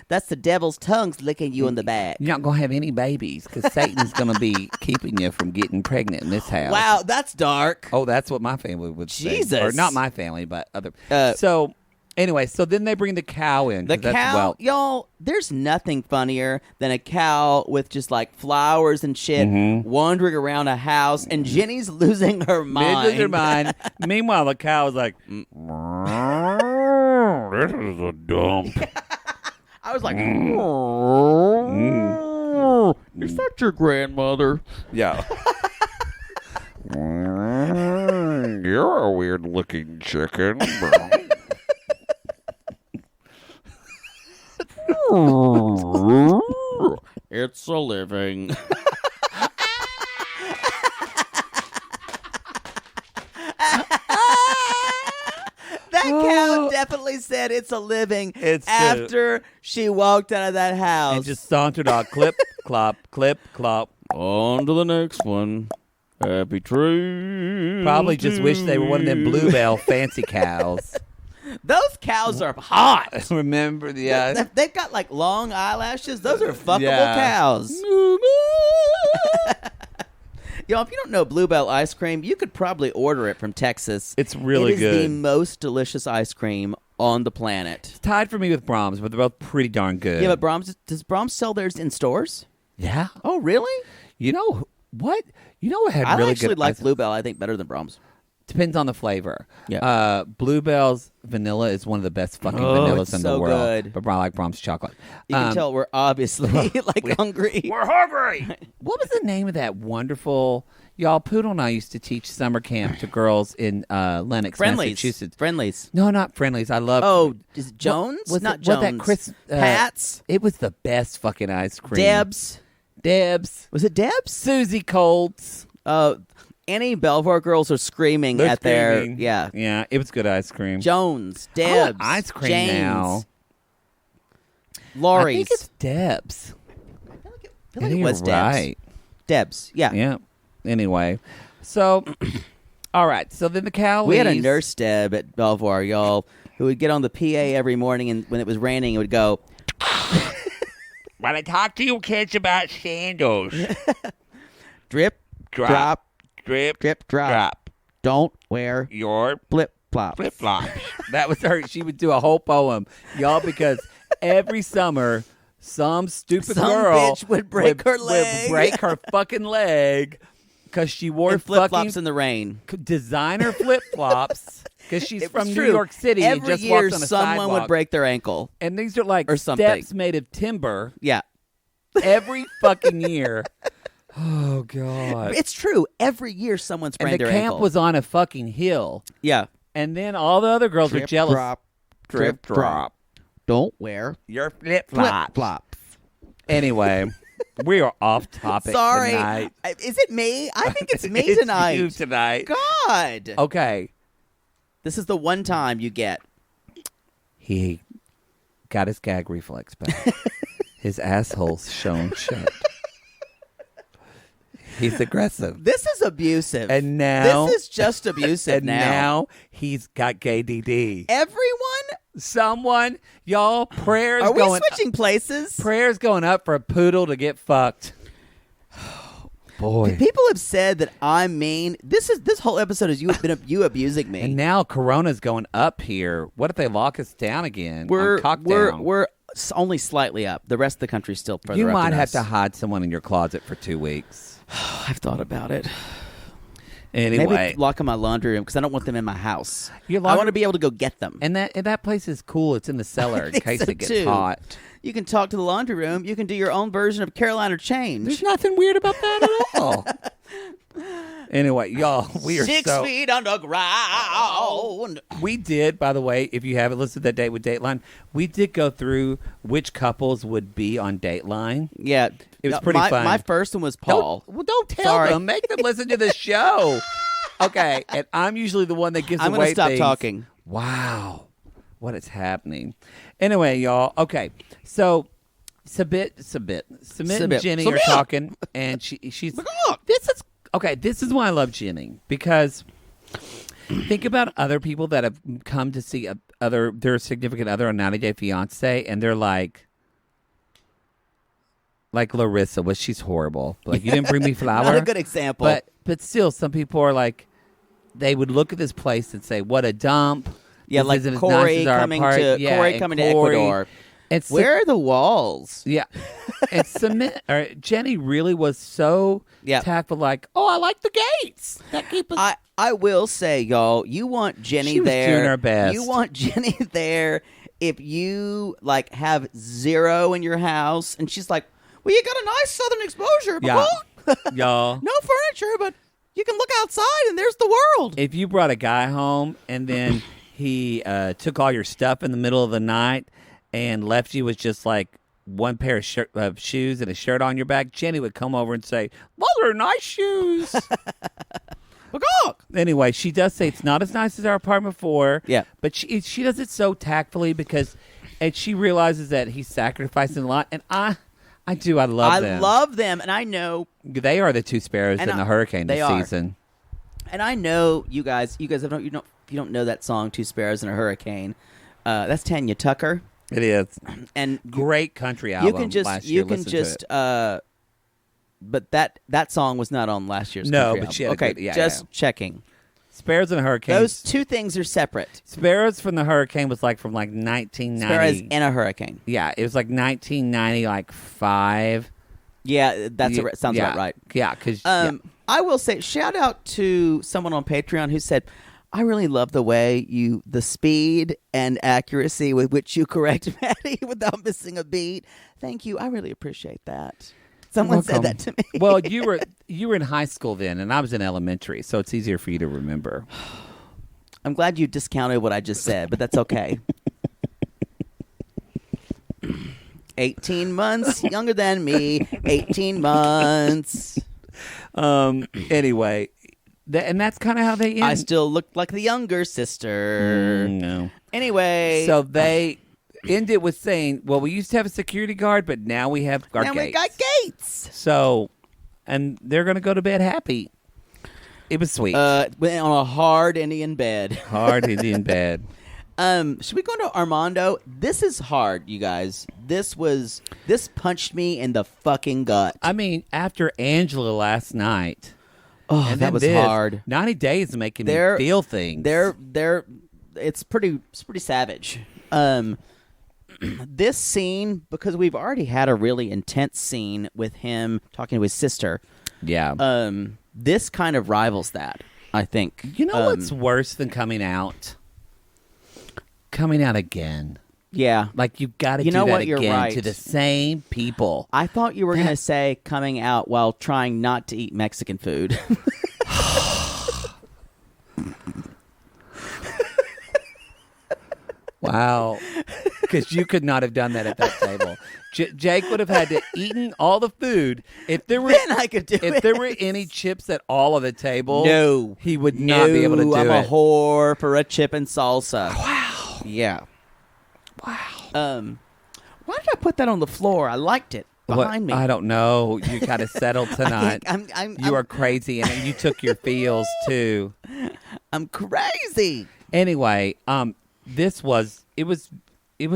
S1: That's the devil's tongues licking you in the back.
S2: You're not gonna have any babies because Satan's gonna be keeping you from getting pregnant in this house.
S1: Wow, that's dark.
S2: Oh, that's what my family would say.
S1: Jesus,
S2: or not my family, but other. So. Anyway, so then they bring the cow in.
S1: The cow, y'all, there's nothing funnier than a cow with just like flowers and shit wandering around a house, and Jenny's losing her mind.
S2: Meanwhile, the cow is like, this is a dump.
S1: I was like, is that your grandmother?
S2: Yeah. You're a weird looking chicken.
S1: It's a living. That cow definitely said it's a living after she walked out of that house.
S2: And just sauntered on clip, clop, clip, clop.
S3: On to the next one. Happy tree.
S2: Probably just wish they were one of them Bluebell fancy cows.
S1: Those cows are hot.
S2: Remember the
S1: they've got like long eyelashes. Those are fuckable cows. Yo, if you don't know Bluebell ice cream, you could probably order it from Texas.
S2: It's really good.
S1: It is the most delicious ice cream on the planet.
S2: It's tied for me with Brahms, but they're both pretty darn good.
S1: Yeah, but does Brahms sell theirs in stores?
S2: Yeah.
S1: Oh, really?
S2: You know what? You know what had really good...
S1: I actually like Bluebell, I think, better than Brahms.
S2: Depends on the flavor.
S1: Yeah.
S2: Bluebell's vanilla is one of the best fucking vanillas in the world.
S1: Good.
S2: But I like Brahms chocolate.
S1: You can tell we're obviously hungry.
S2: We're hungry. What was the name of that wonderful... Y'all, Poodle and I used to teach summer camp to girls in Lenox, Massachusetts.
S1: Friendlies.
S2: No, not Friendlies. I love...
S1: Oh, is it Jones?
S2: Was
S1: not
S2: it,
S1: Jones.
S2: That Chris,
S1: Pat's?
S2: It was the best fucking ice cream.
S1: Deb's.
S2: Was it Deb's? Susie Colts.
S1: Any Belvoir girls are screaming at their... Yeah.
S2: Yeah, it was good ice cream.
S1: Jones. Deb's.
S2: Ice cream
S1: James,
S2: now.
S1: Laurie's.
S2: I think it's Deb's.
S1: I feel like it was Deb's.
S2: Right.
S1: Deb's, yeah.
S2: Yeah. Anyway, so... All right, so then the cow
S1: We had a nurse Deb at Belvoir, y'all, who would get on the PA every morning, and when it was raining, it would go...
S2: When I talk to you kids about sandals.
S1: Drip, drop,
S2: drip,
S1: drop. Don't wear
S2: your
S1: flip-flops.
S2: That was her. She would do a whole poem, y'all, because every summer, some stupid girl
S1: bitch would break her leg.
S2: Would break her fucking leg because she wore
S1: flip-flops in the rain.
S2: Designer flip-flops. Because she's from
S1: true.
S2: New York City
S1: Every
S2: and just
S1: year
S2: walked on a
S1: someone
S2: sidewalk.
S1: would break their ankle.
S2: And these are like
S1: or something.
S2: Steps made of timber.
S1: Yeah.
S2: Every fucking year. Oh, God.
S1: It's true. Every year someone sprained their ankle.
S2: And the camp was on a fucking hill.
S1: Yeah.
S2: And then all the other girls were jealous.
S1: Drip, drop. Don't wear
S2: your flip-flops.
S1: Anyway.
S2: We are off topic tonight.
S1: Is it me? I think it's me tonight.
S2: You tonight.
S1: God.
S2: Okay.
S1: This is the one time you get.
S2: He got his gag reflex back. His asshole's shown shut. He's aggressive.
S1: This is abusive.
S2: And now...
S1: This is just abusive
S2: and now he's got gay DD.
S1: Someone,
S2: y'all, prayers going...
S1: Are we switching places?
S2: Prayers going up for a poodle to get fucked. boy.
S1: People have said that I'm mean. This whole episode is you abusing me.
S2: And now Corona's going up here. What if they lock us down again?
S1: We're
S2: on Cockdown?
S1: we're only slightly up. The rest of the country's still further up.
S2: You might
S1: than
S2: have
S1: us.
S2: to hide someone in your closet for 2 weeks.
S1: I've thought about it.
S2: Anyway,
S1: Maybe lock in my laundry room because I don't want them in my house. I
S2: laundry-
S1: want to be able to go get them.
S2: and that place is cool. It's in the cellar in case
S1: so
S2: it gets
S1: too.
S2: hot.
S1: You can talk to the laundry room. You can do your own version of Carolina Change.
S2: There's nothing weird about that at all. Anyway, y'all, we are
S1: 6 feet underground.
S2: We did, by the way, if you haven't listened to that date with Dateline, we did go through which couples would be on Dateline.
S1: Yeah,
S2: It was pretty fun.
S1: My first one was Paul.
S2: Don't tell
S1: Sorry.
S2: them. Make them listen to the show. Okay, and I'm usually the one that gives
S1: I'm
S2: away
S1: gonna stop
S2: things.
S1: talking.
S2: Wow, what is happening? Anyway, y'all. Okay, so Submit and Jenny are talking, and she's This is why I love Jenny, because think about other people that have come to see their significant other on 90 Day Fiancé, and they're like Larissa, well, she's horrible. Like, you didn't bring me flour.
S1: Not a good example.
S2: But still, some people are like, they would look at this place and say, "What a dump."
S1: Yeah,
S2: This
S1: like
S2: isn't as
S1: Corey
S2: nice as our
S1: coming
S2: part.
S1: to
S2: Yeah,
S1: Corey
S2: and
S1: coming to
S2: Corey-
S1: Ecuador.
S2: And
S1: Where are the walls?
S2: Yeah, and Jenny really was so tactful. Like, oh, I like the gates. That keep us.
S1: I will say, y'all, you want Jenny
S2: She was
S1: there.
S2: doing her best.
S1: You want Jenny there if you like have zero in your house, and she's like, "Well, you got a nice southern exposure, but
S2: Yeah. Y'all.
S1: no furniture, but you can look outside and there's the world."
S2: If you brought a guy home and then he took all your stuff in the middle of the night and left you with just like one pair of shoes and a shirt on your back, Jenny would come over and say, "Those are nice shoes." Anyway, she does say it's not as nice as our apartment 4.
S1: Yeah.
S2: But she does it so tactfully and she realizes that he's sacrificing a lot. And I love them.
S1: I love them, and I know
S2: They are the two sparrows in the hurricane this season.
S1: And I know you guys don't, you don't know that song "Two Sparrows in a Hurricane." That's Tanya Tucker.
S2: It is.
S1: And
S2: Great country album.
S1: You can just
S2: last year. Listen to it.
S1: But that song was not on last year's
S2: No,
S1: country
S2: but
S1: album.
S2: she had a
S1: okay,
S2: good- yeah,
S1: just
S2: yeah.
S1: checking.
S2: Sparrows and Hurricanes.
S1: Those two things are separate.
S2: Sparrows from the Hurricane was like from like 1990.
S1: Sparrows in a hurricane.
S2: Yeah, it was like 1990, like 5.
S1: Yeah, sounds about right.
S2: Yeah, because
S1: I will say, shout out to someone on Patreon who said, "I really love the way the speed and accuracy with which you correct Maddie without missing a beat. Thank you. I really appreciate that." Someone said that to me.
S2: Well, you were in high school then, and I was in elementary, so it's easier for you to remember.
S1: I'm glad you discounted what I just said, but that's okay. 18 months younger than me. 18 months.
S2: Anyway, and that's kind of how they end.
S1: I still look like the younger sister.
S2: No.
S1: Anyway.
S2: So they ended with saying, well, we used to have a security guard, but now we have our gates.
S1: Now we got gates.
S2: So, and they're going to go to bed happy. It was sweet.
S1: On a hard Indian bed.
S2: Hard Indian bed.
S1: Should we go into Armando? This is hard, you guys. This punched me in the fucking gut.
S2: I mean, after Angela last night.
S1: Oh,
S2: and
S1: that was
S2: this,
S1: hard.
S2: 90 days making me feel things.
S1: It's pretty savage. This scene, because we've already had a really intense scene with him talking to his sister.
S2: Yeah.
S1: This kind of rivals that, I think.
S2: You know what's worse than coming out? Coming out again.
S1: Yeah.
S2: Like, you've got to
S1: You
S2: do
S1: know
S2: that
S1: what? You're
S2: again
S1: right.
S2: to the same people.
S1: I thought you were going to say coming out while trying not to eat Mexican food.
S2: Wow. Because you could not have done that at that table. Jake would have had to eaten all the food. If there were,
S1: Then I could do
S2: if
S1: it.
S2: there were any chips at all of the table,
S1: No.
S2: he would not be able to do
S1: I'm
S2: it.
S1: a whore for a chip and salsa.
S2: Wow.
S1: Yeah.
S2: Wow.
S1: Why did I put that on the floor? I liked it behind me.
S2: I don't know. You got to settle tonight. You are crazy, and you took your feels too.
S1: I'm crazy.
S2: Anyway, this was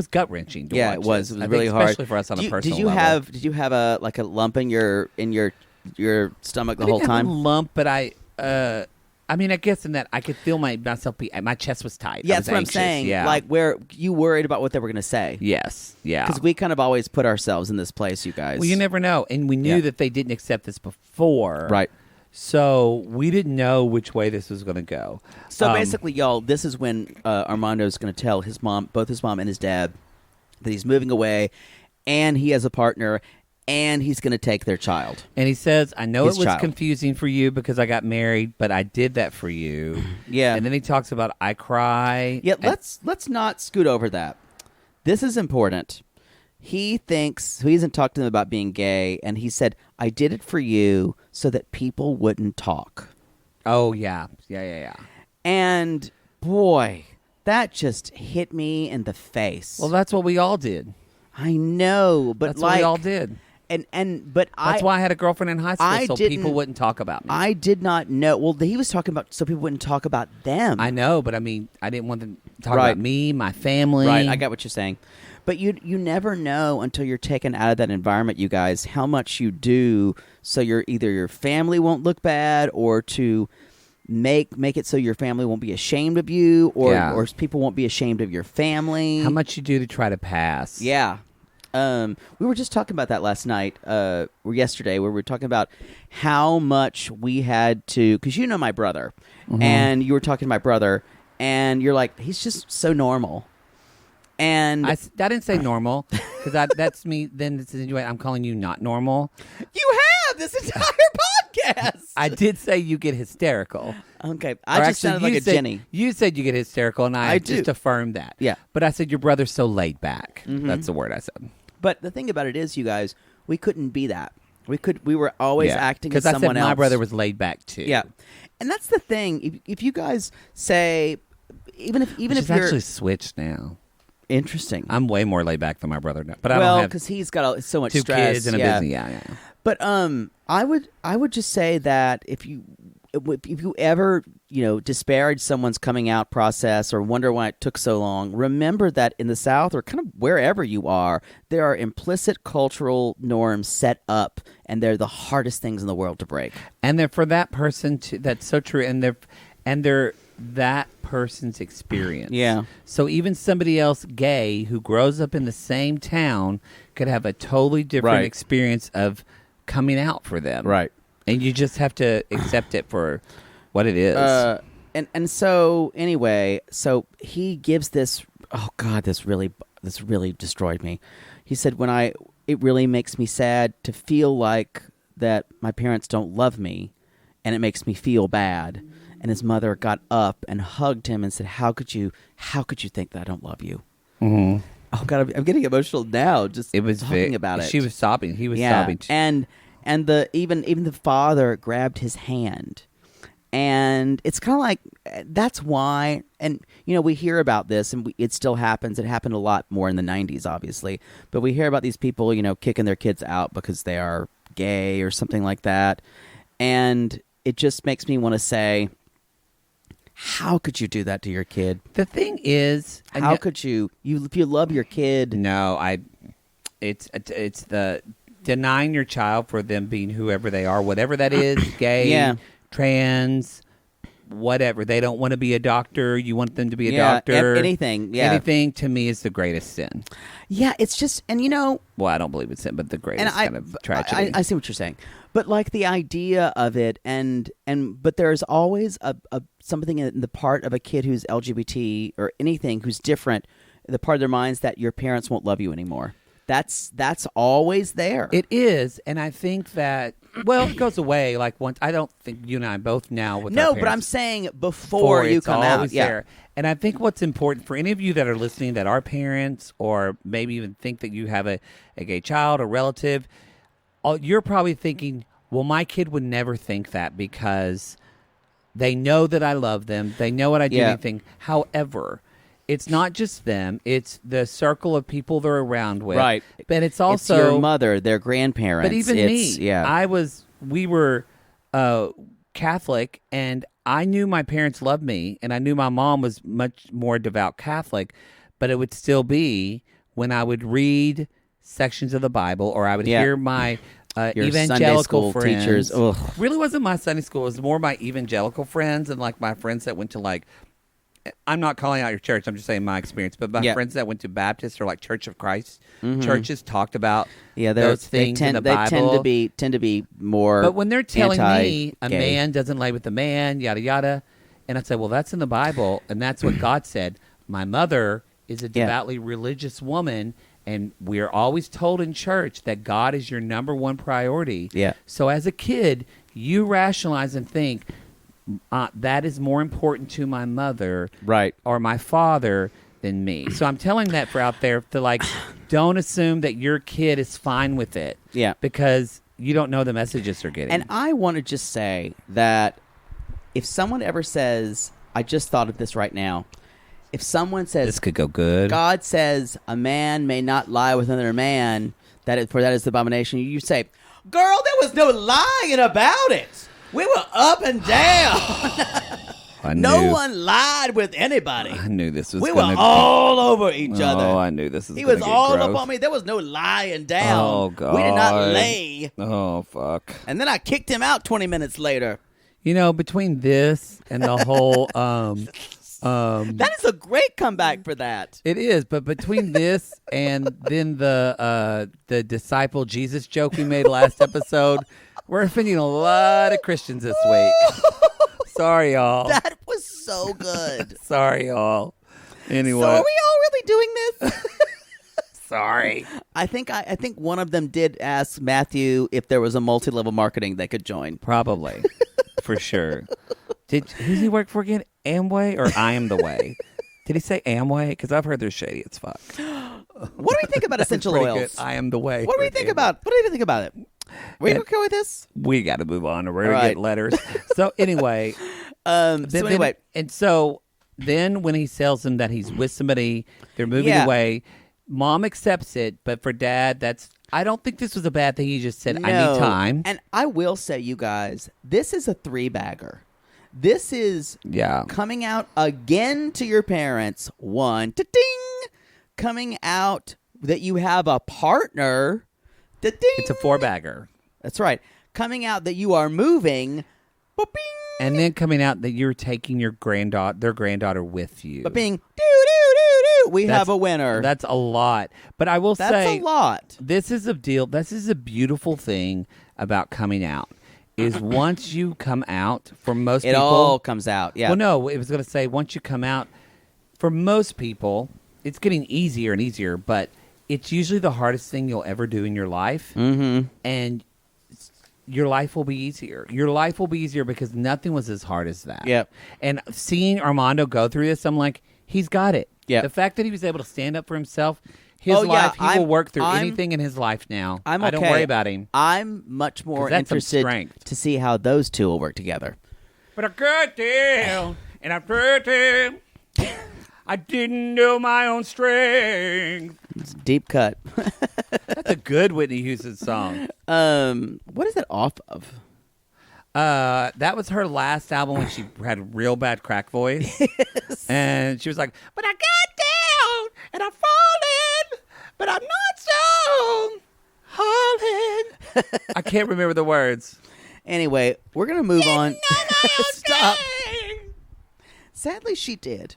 S2: gut wrenching.
S1: Yeah, it was. It was really hard,
S2: especially for us on a personal
S1: Did you
S2: level.
S1: have a lump in your your stomach the
S2: I
S1: whole
S2: didn't have
S1: time?
S2: a lump, but I mean, I guess in that I could feel myself. My chest was tight.
S1: Yeah,
S2: I was
S1: that's what
S2: anxious.
S1: I'm saying.
S2: Yeah.
S1: Like, where you worried about what they were going to say.
S2: Yes. Yeah.
S1: Because we kind of always put ourselves in this place, you guys.
S2: Well, you never know, and we knew that they didn't accept this before,
S1: Right.
S2: So we didn't know which way this was going to go.
S1: So basically, y'all, this is when Armando's going to tell his mom, both his mom and his dad, that he's moving away, and he has a partner, and he's going to take their child.
S2: And he says, I know
S1: His
S2: it was
S1: child.
S2: confusing for you because I got married, but I did that for you.
S1: Yeah.
S2: And then he talks about I cry.
S1: Yeah,
S2: and-
S1: let's not scoot over that. This is important. He hasn't talked to them about being gay, and he said, I did it for you so that people wouldn't talk.
S2: Oh, yeah. Yeah.
S1: And, boy, that just hit me in the face.
S2: Well, that's what we all did.
S1: I know, but
S2: That's
S1: like...
S2: what we all did.
S1: But
S2: That's why I had a girlfriend in high school, so people wouldn't talk about me.
S1: I did not know. Well, he was talking about so people wouldn't talk about them.
S2: I know, but I mean, I didn't want them to talk
S1: Right.
S2: about me, my family.
S1: Right, I got what you're saying. But you never know until you're taken out of that environment, you guys, how much you do so either your family won't look bad or to make it so your family won't be ashamed of you or people won't be ashamed of your family.
S2: How much you do to try to pass.
S1: Yeah. We were just talking about that last night, or yesterday, where we were talking about how much we had to, because you know my brother, and you were talking to my brother, and you're like, he's just so normal. And
S2: I didn't say normal, because that's me. Then it's anyway, I'm calling you not normal.
S1: you have this entire podcast.
S2: I did say you get hysterical.
S1: Okay,
S2: Or
S1: I just
S2: actually,
S1: sounded like
S2: you
S1: a
S2: said-
S1: Jenny.
S2: You said you get hysterical, and I
S1: do.
S2: just affirmed that.
S1: Yeah.
S2: But I said your brother's so laid back. That's the word I said.
S1: But the thing about it is, you guys, we couldn't be that. We were always acting as
S2: I
S1: someone
S2: said
S1: else.
S2: my brother was laid back too.
S1: Yeah, and that's the thing. If you guys say, even if
S2: Which
S1: you're
S2: is actually switched now.
S1: interesting,
S2: I'm way more laid back than my brother now. But I
S1: well,
S2: don't have
S1: because he's got so much
S2: two
S1: stress
S2: kids and a
S1: yeah.
S2: business. Yeah.
S1: But I would just say that if you ever disparage someone's coming out process or wonder why it took so long, remember that in the South or kind of wherever you are, there are implicit cultural norms set up, and they're the hardest things in the world to break.
S2: And they're for that person too. That's so true. And they're that person's experience.
S1: Yeah.
S2: So even somebody else gay who grows up in the same town could have a totally different
S1: Right.
S2: experience of coming out for them.
S1: Right.
S2: And you just have to accept it for what it is.
S1: And so anyway, so he gives this. Oh God, this really destroyed me. He said, it really makes me sad to feel like that my parents don't love me, and it makes me feel bad. And his mother got up and hugged him and said, "How could you think that I don't love you?"
S2: Mm-hmm.
S1: Oh God, I'm getting emotional now just talking about it.
S2: She was sobbing. He was sobbing.
S1: And even the father grabbed his hand. And it's kind of like, that's why, and we hear about this, and it still happens. It happened a lot more in the 90s, obviously. But we hear about these people, kicking their kids out because they are gay or something like that. And it just makes me want to say, how could you do that to your kid?
S2: The thing is,
S1: How could you if you love your kid?
S2: No, it's the denying your child for them being whoever they are, whatever that is, gay, trans, whatever. They don't want to be a doctor. You want them to be a doctor.
S1: Anything. Yeah.
S2: Anything to me is the greatest sin.
S1: Yeah, it's just, and
S2: well, I don't believe it's sin, but the greatest
S1: and
S2: kind of tragedy.
S1: I see what you're saying, but like the idea of it, but there's always a something in the part of a kid who's LGBT or anything who's different, the part of their minds that your parents won't love you anymore. That's always there.
S2: It is, and I think that it goes away. Like once, I don't think you and I both now with our
S1: no,
S2: parents,
S1: but I'm saying before you
S2: it's
S1: come out,
S2: always there. And I think what's important for any of you that are listening that are parents or maybe even think that you have a gay child or relative, you're probably thinking, well, my kid would never think that because they know that I love them. They know what I do. Anything. However, it's not just them. It's the circle of people they're around with.
S1: Right.
S2: But it's also
S1: it's your mother, their grandparents.
S2: But even me.
S1: Yeah.
S2: We were Catholic, and I knew my parents loved me, and I knew my mom was much more devout Catholic, but it would still be when I would read sections of the Bible or I would hear my
S1: your Sunday
S2: evangelical
S1: school
S2: friends.
S1: teachers. Ugh.
S2: Really wasn't my Sunday school. It was more my evangelical friends and like my friends that went to like. I'm not calling out your church. I'm just saying my experience. But my friends that went to Baptist or like Church of Christ churches talked about those things in the Bible.
S1: They tend to be more.
S2: But when they're telling me a man doesn't lay with a man, yada yada, and I say, well, that's in the Bible, and that's what God said. My mother is a devoutly religious woman, and we're always told in church that God is your number one priority.
S1: Yeah.
S2: So as a kid, you rationalize and think. That is more important to my mother or my father than me. So I'm telling that for out there to like, don't assume that your kid is fine with it.
S1: Yeah.
S2: Because you don't know the messages they're getting.
S1: And I want to just say that if someone ever says, I just thought of this right now. If someone says,
S2: this could go good.
S1: God says a man may not lie with another man, that is the abomination. You say, girl, there was no lying about it. We were up and down. No one lied with anybody.
S2: I knew this was.
S1: We were all over each other.
S2: Oh, I knew this was.
S1: He was all
S2: gross.
S1: up on me. There was no lying down.
S2: Oh God.
S1: We did not lay.
S2: Oh fuck.
S1: And then I kicked him out 20 minutes later.
S2: You know, between this and the whole,
S1: that is a great comeback for that.
S2: It is, but between this and then the disciple Jesus joke we made last episode. We're offending a lot of Christians this week. Sorry, y'all.
S1: That was so good.
S2: Sorry, y'all. Anyway.
S1: So are we all really doing this?
S2: Sorry.
S1: I think one of them did ask Matthew if there was a multi-level marketing they could join.
S2: Probably. For sure. Who's he work for again? Amway or I Am the Way? Did he say Amway? Because I've heard they're shady as fuck.
S1: What do we think about essential oils?
S2: Good. I Am the Way.
S1: What do we think about? What do you think about it? We okay with this?
S2: We got to move on, or we're gonna get letters. So anyway, so then when he tells them that he's with somebody, they're moving away. Mom accepts it, but for Dad, I don't think this was a bad thing. He just said, "I need time."
S1: And I will say, you guys, this is a 3-bagger. This is coming out again to your parents. One, ta-ding, coming out that you have a partner. Da-ding.
S2: It's a 4-bagger.
S1: That's right. Coming out that you are moving. Ba-bing.
S2: And then coming out that you're taking their granddaughter with you.
S1: Ba-bing. Do-do-do-do. We have a winner.
S2: That's a lot. But I will say.
S1: That's a lot.
S2: This is a deal. This is a beautiful thing about coming out. Is once you come out, for most people.
S1: It all comes out, yeah.
S2: Well, no, it was going to say once you come out, for most people, it's getting easier and easier, but it's usually the hardest thing you'll ever do in your life.
S1: Mm-hmm.
S2: And your life will be easier. Your life will be easier because nothing was as hard as that.
S1: Yep.
S2: And seeing Armando go through this, I'm like, he's got it.
S1: Yep.
S2: The fact that he was able to stand up for himself, his life, he will work through anything in his life now.
S1: I
S2: don't worry about him.
S1: I'm much more interested to see how those two will work together.
S4: But I got down and I pretend I didn't know my own strength.
S1: It's a deep cut.
S2: That's a good Whitney Houston song.
S1: What is it off of?
S2: That was her last album when she had a real bad crack voice. Yes. And she was like, but I got down and I'm falling, but I'm not so falling. I can't remember the words.
S1: Anyway, we're going to move on.
S2: Stop.
S1: Sadly, she did.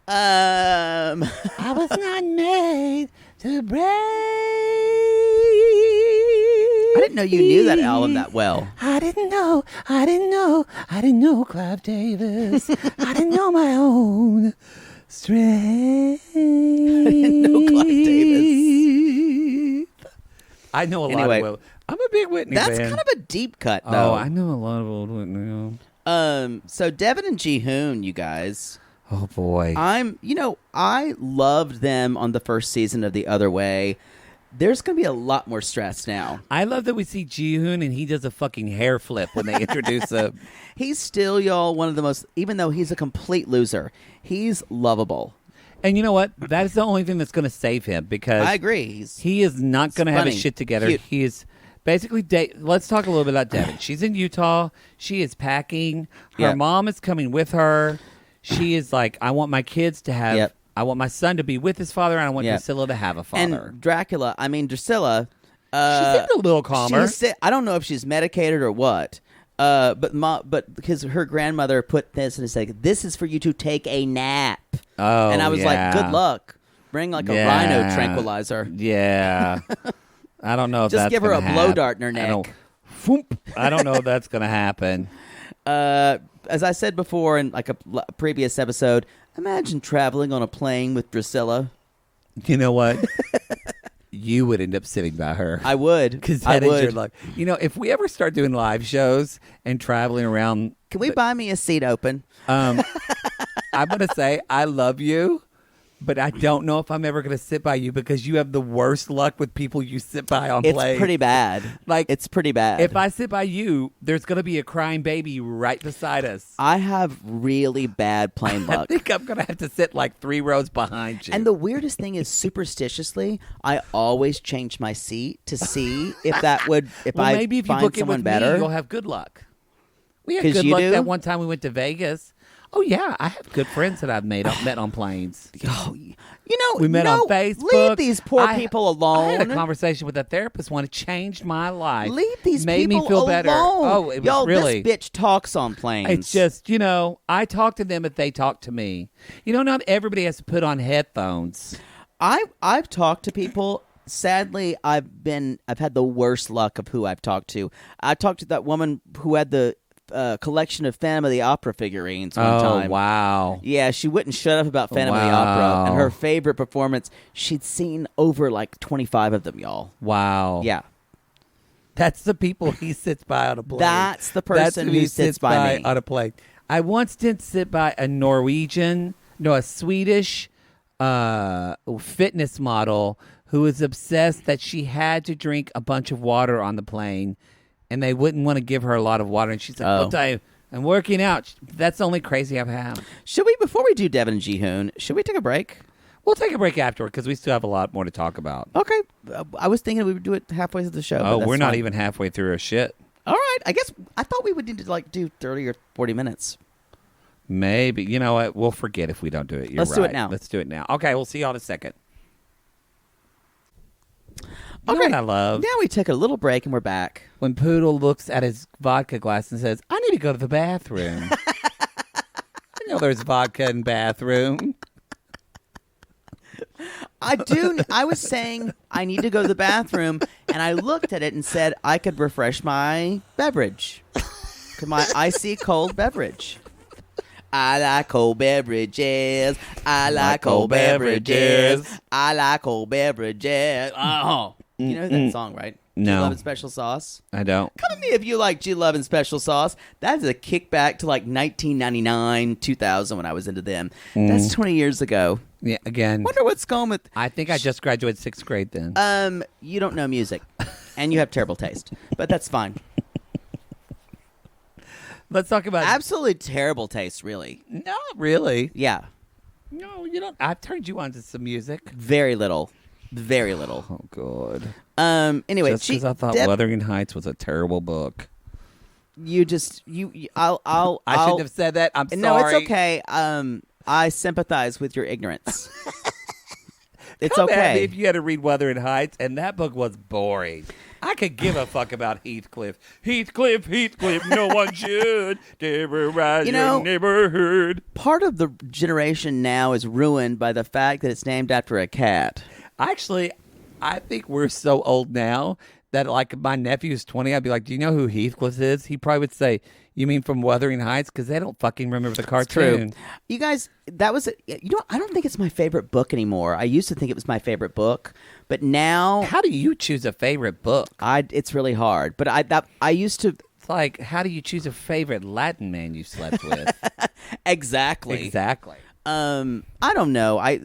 S2: I was not made to break.
S1: I didn't know you knew that album that well.
S2: I didn't know, Clive Davis. I didn't know my own strength.
S1: I didn't know Clive Davis.
S2: I know a lot of. I'm a big Whitney fan.
S1: That's kind of a deep cut, though.
S2: Oh, I know a lot of old Whitney.
S1: So Deavan and Jihoon, you guys.
S2: Oh boy.
S1: I loved them on the first season of The Other Way. There's going to be a lot more stress now.
S2: I love that we see Jihoon and he does a fucking hair flip when they introduce him.
S1: He's still, y'all, one of the most, even though he's a complete loser, he's lovable.
S2: And you know what? That is the only thing that's going to save him because
S1: I agree.
S2: He is not going to have his shit together.
S1: Cute.
S2: He is basically, let's talk a little bit about Deavan. She's in Utah. She is packing. Her mom is coming with her. She is like, I want my kids to have, I want my son to be with his father, and I want Drusilla to have a father.
S1: And Dracula,
S2: seemed a little calmer.
S1: I don't know if she's medicated or what. But because her grandmother put this and said, "This is for you to take a nap."
S2: Oh,
S1: and I was like, "Good luck. Bring like a rhino tranquilizer."
S2: Yeah. I don't know if
S1: just
S2: that's
S1: give her a
S2: gonna
S1: blow
S2: happen.
S1: dart in her neck.
S2: I don't know if that's going to happen.
S1: As I said before in like a previous episode, imagine traveling on a plane with Drusilla.
S2: You know what? You would end up sitting by her.
S1: I would.
S2: Because that is your life. You know, if we ever start doing live shows and traveling around.
S1: Can we buy me a seat open?
S2: I'm going to say I love you, but I don't know if I'm ever going to sit by you because you have the worst luck with people you sit by on planes.
S1: It's pretty bad. It's pretty bad.
S2: If I sit by you, there's going to be a crying baby right beside us.
S1: I have really bad plane luck.
S2: I think I'm going to have to sit like 3 rows behind you.
S1: And the weirdest thing is, superstitiously, I always change my seat to see if that would,
S2: maybe if you
S1: find
S2: book it
S1: someone
S2: with
S1: better.
S2: me, you'll have good luck. We had
S1: 'Cause
S2: good
S1: you
S2: luck
S1: do?
S2: that one time we went to Vegas. Oh yeah, I have good friends that I've met on planes.
S1: Oh,
S2: We met on Facebook.
S1: Leave these poor people alone.
S2: I had a conversation with a therapist. One, it changed my life.
S1: Leave these
S2: made
S1: people
S2: me feel
S1: alone.
S2: better. Oh, it was
S1: Y'all,
S2: really.
S1: this bitch talks on planes.
S2: It's just I talk to them if they talk to me. Not everybody has to put on headphones.
S1: I've talked to people. Sadly, I've had the worst luck of who I've talked to. I talked to that woman who had the collection of Phantom of the Opera figurines one time.
S2: Oh, wow.
S1: Yeah, she wouldn't shut up about Phantom of the Opera. And her favorite performance, she'd seen over like 25 of them, y'all.
S2: Wow.
S1: Yeah.
S2: That's the people he sits by on a plane.
S1: That's the person who sits by me.
S2: On a plane. I once did sit by a Swedish fitness model who was obsessed that she had to drink a bunch of water on the plane. And they wouldn't want to give her a lot of water. And she's like, I'll tell you, I'm working out. That's the only crazy I've had.
S1: Before we do Deavan and Jihoon, should we take a break?
S2: We'll take a break afterward because we still have a lot more to talk about.
S1: Okay. I was thinking we would do it halfway through the show.
S2: Oh,
S1: but
S2: we're not
S1: fine.
S2: even halfway through our shit.
S1: All right. I thought we would need to do 30 or 40 minutes.
S2: Maybe. You know what? We'll forget if we don't do it. You're
S1: Let's do it
S2: right.
S1: now.
S2: Let's do it now. Okay, we'll see y'all in a second.
S1: Okay.
S2: You know what I love?
S1: Now we took a little break and we're back.
S2: When Poodle looks at his vodka glass and says, I need to go to the bathroom. I know there's vodka in the bathroom.
S1: I was saying I need to go to the bathroom, and I looked at it and said I could refresh my beverage. My icy cold beverage. I like cold beverages. I like cold beverages. I like cold beverages. Oh. You know that song, right?
S2: No.
S1: G-Love and Special Sauce?
S2: I don't.
S1: Come at me if you like G-Love and Special Sauce. That's a kickback to like 1999, 2000 when I was into them. That's 20 years ago.
S2: Yeah, again.
S1: Wonder what's going with...
S2: I think I just graduated 6th grade then.
S1: You don't know music. And you have terrible taste. But that's fine.
S2: Let's talk about...
S1: Absolutely terrible taste, really.
S2: Not really.
S1: Yeah.
S2: No, you don't. I've turned you on to some music.
S1: Very little. Very little.
S2: Oh, God.
S1: Anyway,
S2: just because I thought Wuthering Heights was a terrible book.
S1: I shouldn't
S2: have said that. I'm sorry.
S1: No, it's okay. I sympathize with your ignorance. It's
S2: Come at
S1: okay.
S2: me if you had to read Wuthering Heights, and that book was boring. I could give a fuck about Heathcliff. Heathcliff, no one should terrorize your neighborhood.
S1: Part of the generation now is ruined by the fact that it's named after a cat.
S2: Actually, I think we're so old now that, like, my nephew's 20, I'd be like, do you know who Heathcliff is? He probably would say, you mean from Wuthering Heights? Because they don't fucking remember the cartoon.
S1: True. You guys, that was, I don't think it's my favorite book anymore. I used to think it was my favorite book, but now.
S2: How do you choose a favorite book?
S1: It's really hard, but I used to.
S2: It's like, how do you choose a favorite Latin man you slept with?
S1: Exactly.
S2: I
S1: don't know.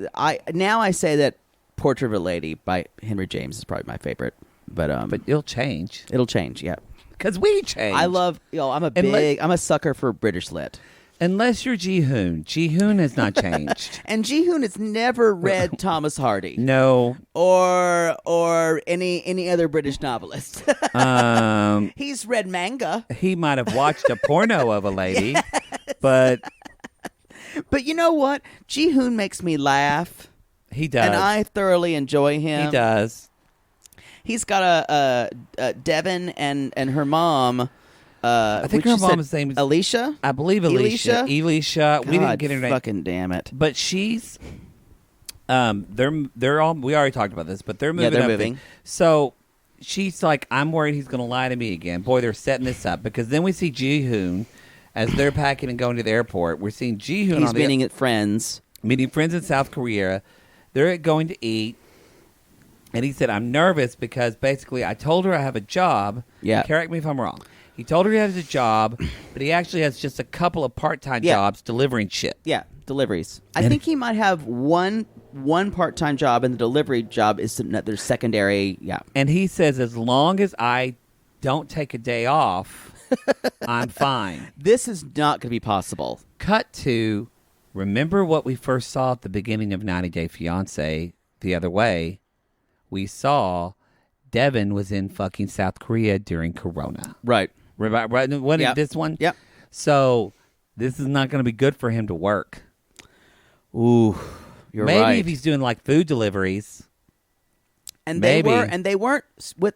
S1: Now I say that Portrait of a Lady by Henry James is probably my favorite, but
S2: it'll change.
S1: It'll change, yeah.
S2: Because we change.
S1: I love, I'm a sucker for British lit.
S2: Unless you're Jihoon. Jihoon has not changed.
S1: And Jihoon has never read Thomas Hardy.
S2: No.
S1: Or any other British novelist. He's read manga.
S2: He might have watched a porno of a lady, but
S1: you know what? Jihoon makes me laugh.
S2: He does.
S1: And I thoroughly enjoy him.
S2: He does.
S1: He's got a Deavan and her mom.
S2: I think her mom's name is
S1: Alicia.
S2: I believe Alicia. Alicia. We didn't get her name.
S1: Fucking damn it!
S2: But she's. They're all. We already talked about this, but they're moving.
S1: Yeah, they're
S2: up
S1: moving.
S2: So she's like, I'm worried he's going to lie to me again. Boy, they're setting this up because then we see Jihoon as they're packing and going to the airport. We're seeing Jihoon.
S1: He's meeting friends.
S2: Meeting friends in South Korea. They're going to eat. And he said, I'm nervous because basically I told her I have a job.
S1: Yeah.
S2: Correct me if I'm wrong. He told her he has a job, but he actually has just a couple of part-time jobs delivering shit.
S1: Yeah, deliveries. I think he might have one part-time job, and the delivery job is their secondary. Yeah.
S2: And he says, as long as I don't take a day off, I'm fine.
S1: This is not going to be possible.
S2: Cut to, remember what we first saw at the beginning of 90 Day Fiancé the other way? We saw Deavan was in fucking South Korea during Corona.
S1: Right.
S2: Right. What is this one?
S1: Yep.
S2: So this is not going to be good for him to work.
S1: Ooh, you're right.
S2: Maybe if he's doing like food deliveries.
S1: And
S2: maybe.
S1: they weren't with.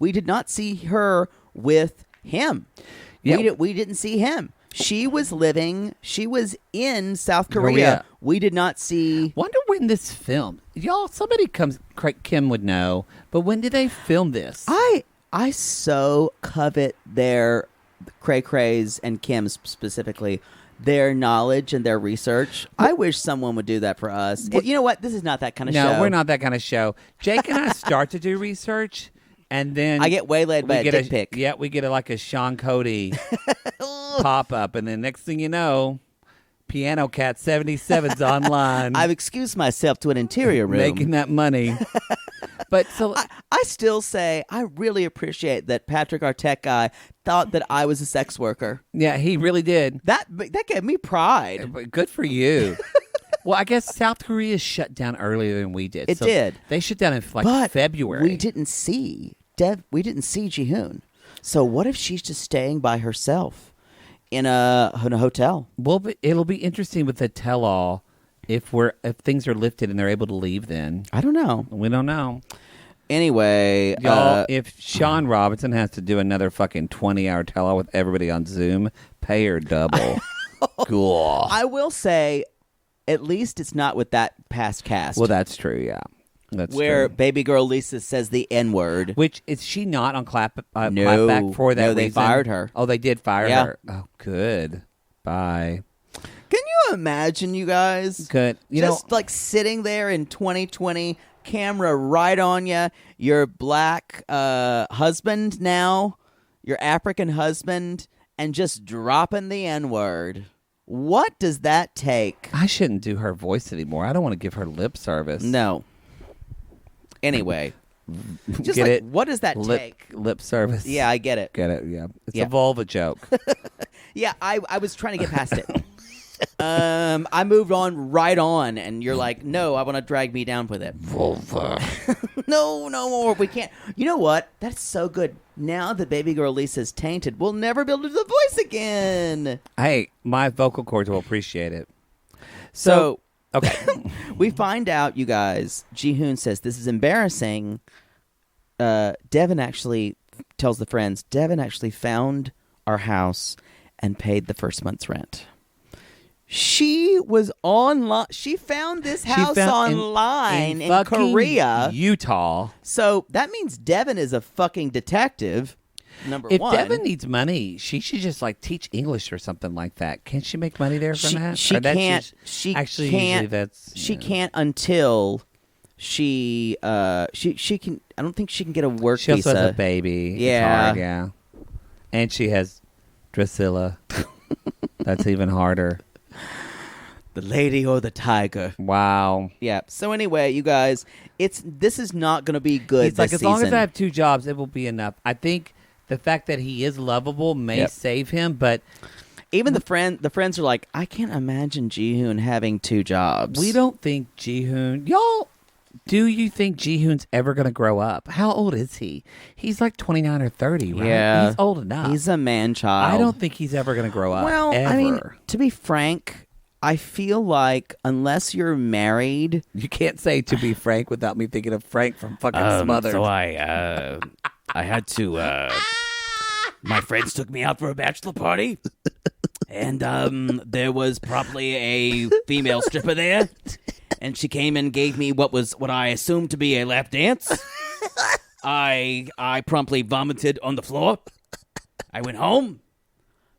S1: We did not see her with him.
S2: Yeah.
S1: We didn't see him. She was in South Korea. We did not see.
S2: Wonder when this filmed. Y'all, somebody Kim would know, but when did they film this?
S1: I so covet their cray-crays and Kim's specifically, their knowledge and their research. I wish someone would do that for us. You know what? This is not that kind of show.
S2: No, we're not that kind of show. Jake and I start to do research, and then
S1: I get waylaid by a dick pic.
S2: Yeah, we get like a Sean Cody pop-up, and then next thing you know, Piano Cat 77's online.
S1: I've excused myself to an interior room.
S2: Making that money. But so
S1: I still say I really appreciate that Patrick, our tech guy, thought that I was a sex worker.
S2: Yeah, he really did.
S1: That gave me pride.
S2: Good for you. Well, I guess South Korea shut down earlier than we did.
S1: It did.
S2: They shut down in February.
S1: We didn't see Jihoon. So what if she's just staying by herself in a hotel?
S2: Well, but it'll be interesting with the tell-all if things are lifted and they're able to leave. Then
S1: I don't know.
S2: We don't know.
S1: Anyway,
S2: y'all, if Sean Robinson has to do another fucking 20-hour tell-all with everybody on Zoom, pay her double. Cool.
S1: I will say, at least it's not with that past cast.
S2: Well, that's true. Yeah, that's
S1: where
S2: true.
S1: baby girl Lisa says the N-word.
S2: Which is she not on clapback for that?
S1: No, they
S2: reason?
S1: fired her.
S2: Oh, they did fire
S1: Yeah.
S2: her. Oh, good. Bye.
S1: Can you imagine, you guys?
S2: Good.
S1: Just like sitting there in 2020, camera right on you, your black husband now, your African husband, and just dropping the N-word. What does that take?
S2: I shouldn't do her voice anymore. I don't want to give her lip service.
S1: No. Anyway. Just
S2: get
S1: like,
S2: it?
S1: What does that take?
S2: Lip service.
S1: Yeah, I get it.
S2: Get it, yeah. It's
S1: Yeah.
S2: a vulva joke.
S1: Yeah, I was trying to get past it. I moved right on, and you're like, no, I want to drag me down with it.
S2: Vulva.
S1: No more. We can't. You know what? That's so good. Now that baby girl Lisa's tainted, we'll never be able to do the voice again.
S2: Hey, my vocal cords will appreciate it.
S1: So
S2: okay.
S1: we find out, you guys, Jihoon says this is embarrassing. Deavan actually tells the friends, Deavan actually found our house and paid the first month's rent. She was online. She found this house online in Korea,
S2: Utah.
S1: So that means Deavan is a fucking detective. Number
S2: if
S1: one.
S2: If Deavan needs money, she should just like teach English or something like that. Can't she make money there from that?
S1: She can't. She
S2: actually
S1: can't.
S2: Usually that's
S1: she can't until she can. I don't think she can get a work
S2: she
S1: visa.
S2: She also has a baby.
S1: Yeah,
S2: it's hard, yeah. And she has Drusilla. That's even harder.
S1: The lady or the tiger.
S2: Wow.
S1: Yeah. So anyway, you guys, this is not going to be good.
S2: He's like,
S1: this
S2: as long
S1: season.
S2: as I have 2 jobs, it will be enough. I think the fact that he is lovable may save him, but
S1: even the friends are like, I can't imagine Jihoon having 2 jobs.
S2: We don't think Jihoon. Y'all, do you think Jihoon's ever going to grow up? How old is he? He's like 29 or 30, right?
S1: Yeah.
S2: He's old enough.
S1: He's a man-child.
S2: I don't think he's ever going to grow up.
S1: Well,
S2: ever.
S1: I mean, to be frank, I feel like unless you're married,
S2: You can't say "to be frank" without me thinking of Frank from fucking Smothered.
S3: So I had to. My friends took me out for a bachelor party, and there was probably a female stripper there, and she came and gave me what I assumed to be a lap dance. I promptly vomited on the floor. I went home,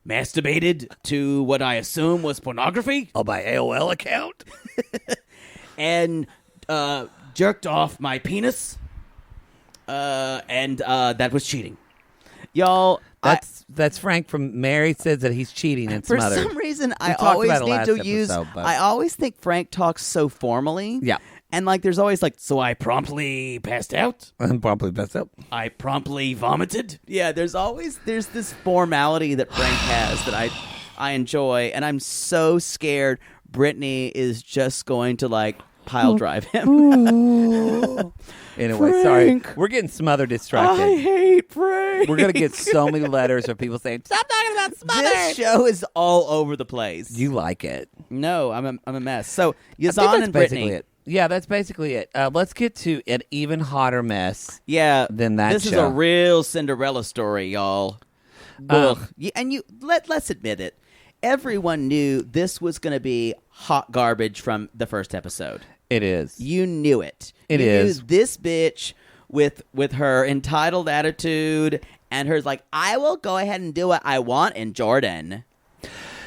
S3: masturbated to what I assume was pornography
S2: On my AOL account.
S3: and jerked off my penis, and that was cheating.
S1: y'all.
S2: That's Frank from Mary says that he's cheating and
S1: For
S2: Smothered.
S1: some reason,
S2: We
S1: I
S2: talked
S1: always
S2: about it
S1: need
S2: last
S1: to use.
S2: episode, but-
S1: I always think Frank talks so formally.
S2: Yeah.
S1: And like, there's always like,
S3: So I promptly passed out.
S2: I'm probably messed up.
S3: I promptly vomited.
S1: yeah. There's this formality that Frank has that I enjoy, and I'm so scared Brittany is just going to like pile drive him.
S2: Anyway,
S1: Frank.
S2: sorry. We're getting Smothered distracted.
S1: I hate Frank.
S2: We're going to get so many letters of people saying, "Stop talking about Smothered."
S1: This show is all over the place.
S2: You like it.
S1: No, I'm a mess. So
S2: I think
S1: Yazan
S2: that's
S1: and
S2: basically
S1: Brittany.
S2: it. Yeah, that's basically it. Let's get to an even hotter mess.
S1: Yeah,
S2: Than that
S1: This is
S2: show.
S1: a real Cinderella story, y'all. Ugh. Let's admit it. Everyone knew this was going to be hot garbage from the first episode.
S2: It is.
S1: You knew it.
S2: It
S1: you
S2: is.
S1: Knew this bitch with her entitled attitude and her like, I will go ahead and do what I want in Jordan.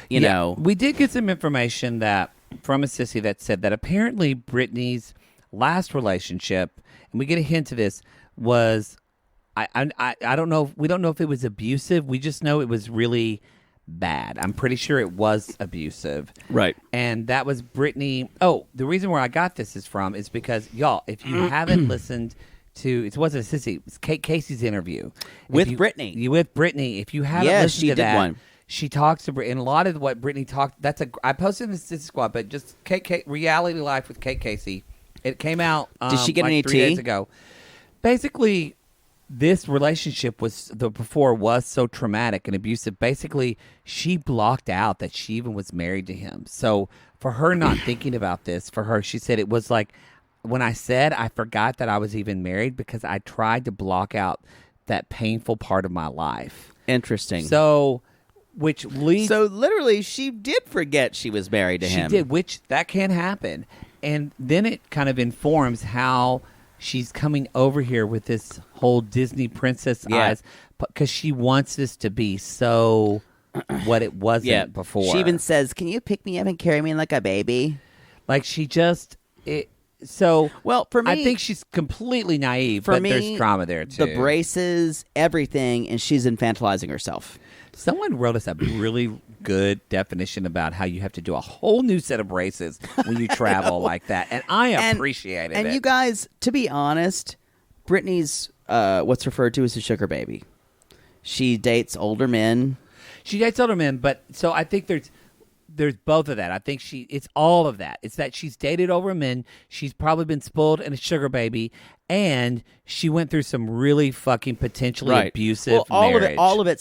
S1: You know.
S2: We did get some information that from a sissy that said that apparently Brittany's last relationship, and we get a hint of this, was I don't know. We don't know if it was abusive. We just know it was really bad. I'm pretty sure it was abusive.
S1: Right.
S2: And that was Brittany. Oh, the reason where I got this is because, y'all, if you haven't listened to, it wasn't a sissy, it was Kate Casey's interview.
S1: With Brittany.
S2: With Brittany. If you haven't
S1: Yes,
S2: listened
S1: she
S2: to
S1: did
S2: that,
S1: one.
S2: she talks to Brittany, and a lot of what Brittany talked, I posted in the Sissy Squad, but just Reality Life with Kate Casey. It came out
S1: Did she get
S2: like
S1: any
S2: 3
S1: tea?
S2: days ago. Basically, this relationship was so traumatic and abusive. Basically, she blocked out that she even was married to him. So for her not thinking about this, for her, she said it was like, when I said I forgot that I was even married because I tried to block out that painful part of my life.
S1: Interesting.
S2: So, which leads...
S1: So literally, she did forget she was married to him.
S2: She did, which that can happen. And then it kind of informs how she's coming over here with this whole Disney princess eyes, because she wants this to be so what it wasn't before.
S1: She even says, "Can you pick me up and carry me like a baby?"
S2: Like she just so.
S1: Well, for me,
S2: I think she's completely naive.
S1: for
S2: but
S1: me,
S2: there's trauma there too.
S1: The braces, everything, and she's infantilizing herself.
S2: Someone wrote us a really good definition about how you have to do a whole new set of braces when you travel like that, and I appreciated it.
S1: And you guys, to be honest, Brittany's what's referred to as a sugar baby. She dates older men.
S2: She dates older men, but so I think there's both of that. I think it's all of that. It's that she's dated older men. She's probably been spoiled and a sugar baby, and she went through some really fucking potentially abusive marriage.
S1: All of it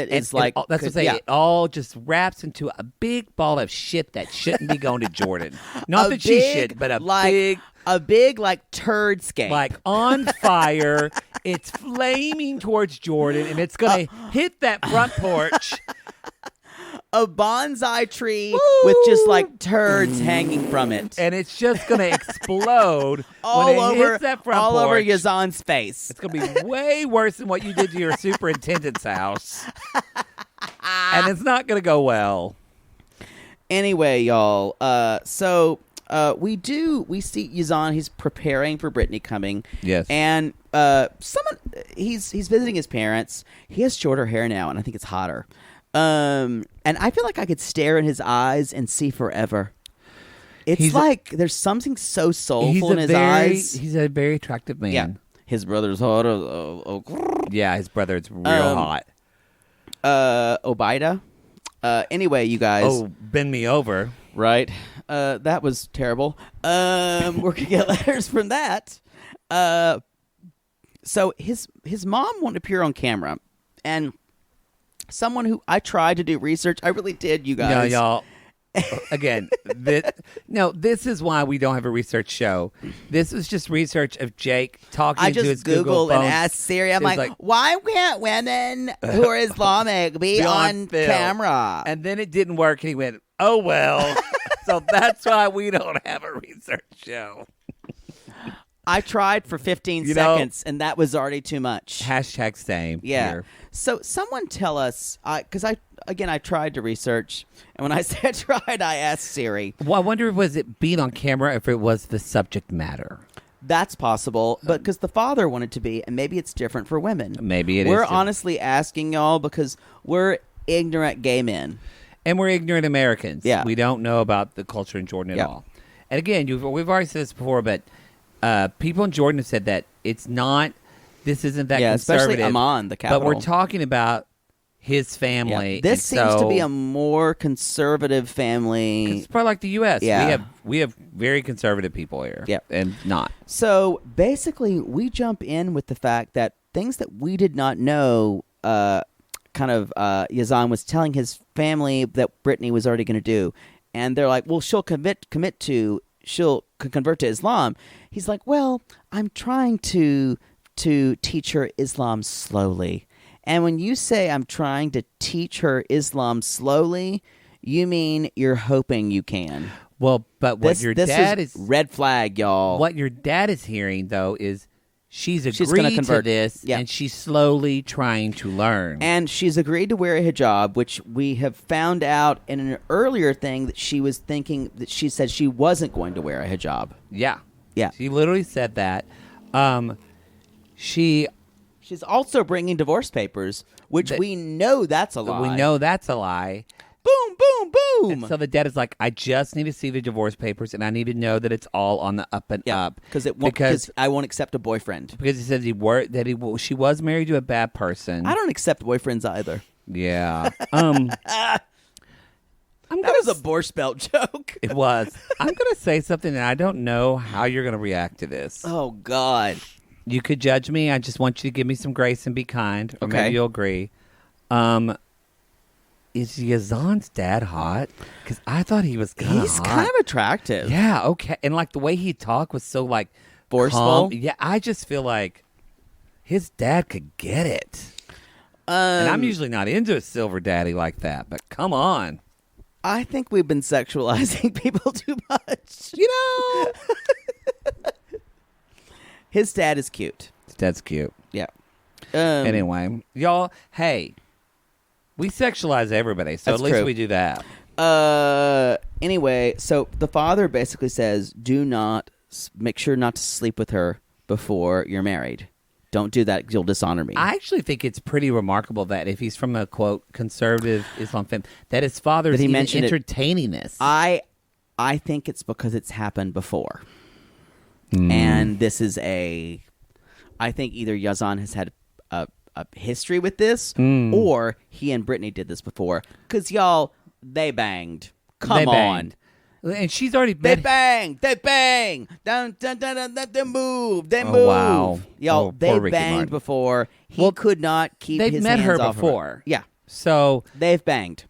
S1: is like
S2: that's what I'm saying. It all just wraps into a big ball of shit that shouldn't be going to Jordan. Not that she should, but
S1: a big like turd scape,
S2: like on fire. It's flaming towards Jordan, and it's gonna hit that front porch.
S1: A bonsai tree with just like turds hanging from it,
S2: and it's just going to explode
S1: all
S2: when it
S1: over
S2: hits that front
S1: all
S2: porch.
S1: over Yazan's face.
S2: It's going to be way worse than what you did to your superintendent's house, and it's not going to go well.
S1: Anyway, y'all. We see Yazan. He's preparing for Brittany coming.
S2: Yes,
S1: and he's visiting his parents. He has shorter hair now, and I think it's hotter. And I feel like I could stare in his eyes and see forever. It's like there's something so soulful in his eyes.
S2: He's a very attractive man.
S1: Yeah. His brother's hot.
S2: Yeah, his brother's real hot.
S1: Obida. Anyway, you guys.
S2: Oh, bend me over.
S1: Right. That was terrible. We're going to get letters from that. So his mom won't appear on camera. And someone who I tried to do research, I really did, you guys.
S2: No, y'all. Again, this is why we don't have a research show. This was just research of Jake talking
S1: I
S2: to his
S1: just
S2: Google
S1: Googled and
S2: phone.
S1: asked Siri. I'm
S2: It was
S1: like, why can't women who are Islamic be on
S2: film.
S1: camera?
S2: And then it didn't work, and he went, oh, well. So that's why we don't have a research show.
S1: I tried for 15 seconds, and that was already too much.
S2: Hashtag same.
S1: Yeah.
S2: Here.
S1: So someone tell us, because I tried to research, and when I said tried, I asked Siri.
S2: Well, I wonder, was it being on camera, if it was the subject matter?
S1: That's possible, but because the father wanted to be, and maybe it's different for women.
S2: Maybe it is.
S1: We're
S2: different.
S1: honestly asking y'all because we're ignorant gay men.
S2: And we're ignorant Americans.
S1: Yeah.
S2: We don't know about the culture in Jordan at all. And again, we've already said this before, but people in Jordan have said that it's not, this isn't that conservative.
S1: Especially Amman, the capital.
S2: But we're talking about his family.
S1: Yeah. This
S2: and
S1: seems to be a more conservative family.
S2: It's probably like the U.S.
S1: Yeah.
S2: We have very conservative people here.
S1: Yep.
S2: And not.
S1: So basically, we jump in with the fact that things that we did not know, Yazan was telling his family that Brittany was already going to do. And they're like, well, she'll convert to Islam. He's like, well, I'm trying to teach her Islam slowly. And when you say I'm trying to teach her Islam slowly, you mean you're hoping you can.
S2: Well, but what your dad is
S1: red flag, y'all.
S2: What your dad is hearing though is she's
S1: gonna
S2: agreed to
S1: convert.
S2: this,
S1: Yeah.
S2: and she's slowly trying to learn.
S1: And she's agreed to wear a hijab, which we have found out in an earlier thing that she was thinking that she said she wasn't going to wear a hijab.
S2: Yeah.
S1: Yeah.
S2: She literally said that.
S1: She's also bringing divorce papers, which we know that's a lie.
S2: We know that's a lie.
S1: Boom, boom, boom.
S2: And so the dad is like, I just need to see the divorce papers, and I need to know that it's all on the up and up.
S1: Because I won't accept a boyfriend.
S2: Because he says she was married to a bad person.
S1: I don't accept boyfriends either.
S2: Yeah.
S1: That was a borscht belt joke.
S2: It was. I'm going to say something, and I don't know how you're going to react to this.
S1: Oh, God.
S2: You could judge me. I just want you to give me some grace and be kind. Or
S1: Okay.
S2: maybe you'll agree. Is Yazan's dad hot? Because I thought he was kind of hot.
S1: He's kind of attractive.
S2: Yeah, okay. And like the way he talked was so like
S1: Forceful?
S2: calm. Yeah, I just feel like his dad could get it. And I'm usually not into a silver daddy like that, but come on.
S1: I think we've been sexualizing people too much.
S2: You know.
S1: His dad is cute.
S2: His dad's cute.
S1: Yeah.
S2: Anyway, y'all, hey, we sexualize everybody, so
S1: That's
S2: at least
S1: true.
S2: we do that.
S1: Anyway, so the father basically says, make sure not to sleep with her before you're married. Don't do that. You'll dishonor me.
S2: I actually think it's pretty remarkable that if he's from a, quote, conservative Islam family, that his father is
S1: he
S2: even
S1: mentioned
S2: entertaining this.
S1: I think it's because it's happened before. And this is I think either Yazan has had a history with this, or he and Brittany did this before. Because, y'all, they banged. Come on.
S2: And she's already
S1: They
S2: been...
S1: bang. They bang. Dun, dun, dun, dun, dun, they move. They
S2: Oh,
S1: move.
S2: wow.
S1: Y'all,
S2: Oh,
S1: they
S2: poor Ricky
S1: banged
S2: Martin.
S1: before. He could not keep
S2: they've
S1: his
S2: met
S1: hands
S2: her
S1: off of
S2: before.
S1: Yeah.
S2: So...
S1: They've banged.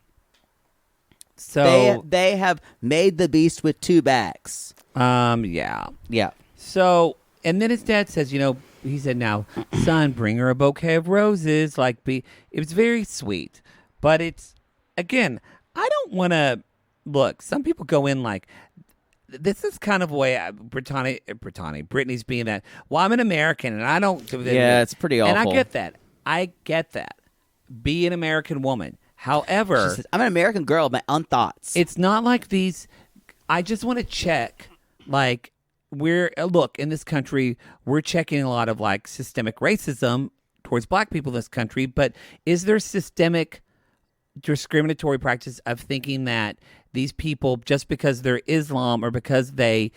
S2: So...
S1: They have made the beast with two backs.
S2: Yeah.
S1: Yeah.
S2: So... And then his dad says, he said, now, son, bring her a bouquet of roses. It was very sweet. But it's, again, I don't want to, look, some people go in like, this is kind of the way Brittany's being that, well, I'm an American and I don't.
S1: Yeah, it's pretty awful.
S2: And I get that. Be an American woman. However.
S1: She says, I'm an American girl of my own thoughts.
S2: It's not like these, I just want to check, look, in this country, we're checking a lot of systemic racism towards black people in this country, but is there systemic discriminatory practice of thinking that these people, just because they're Islam or because they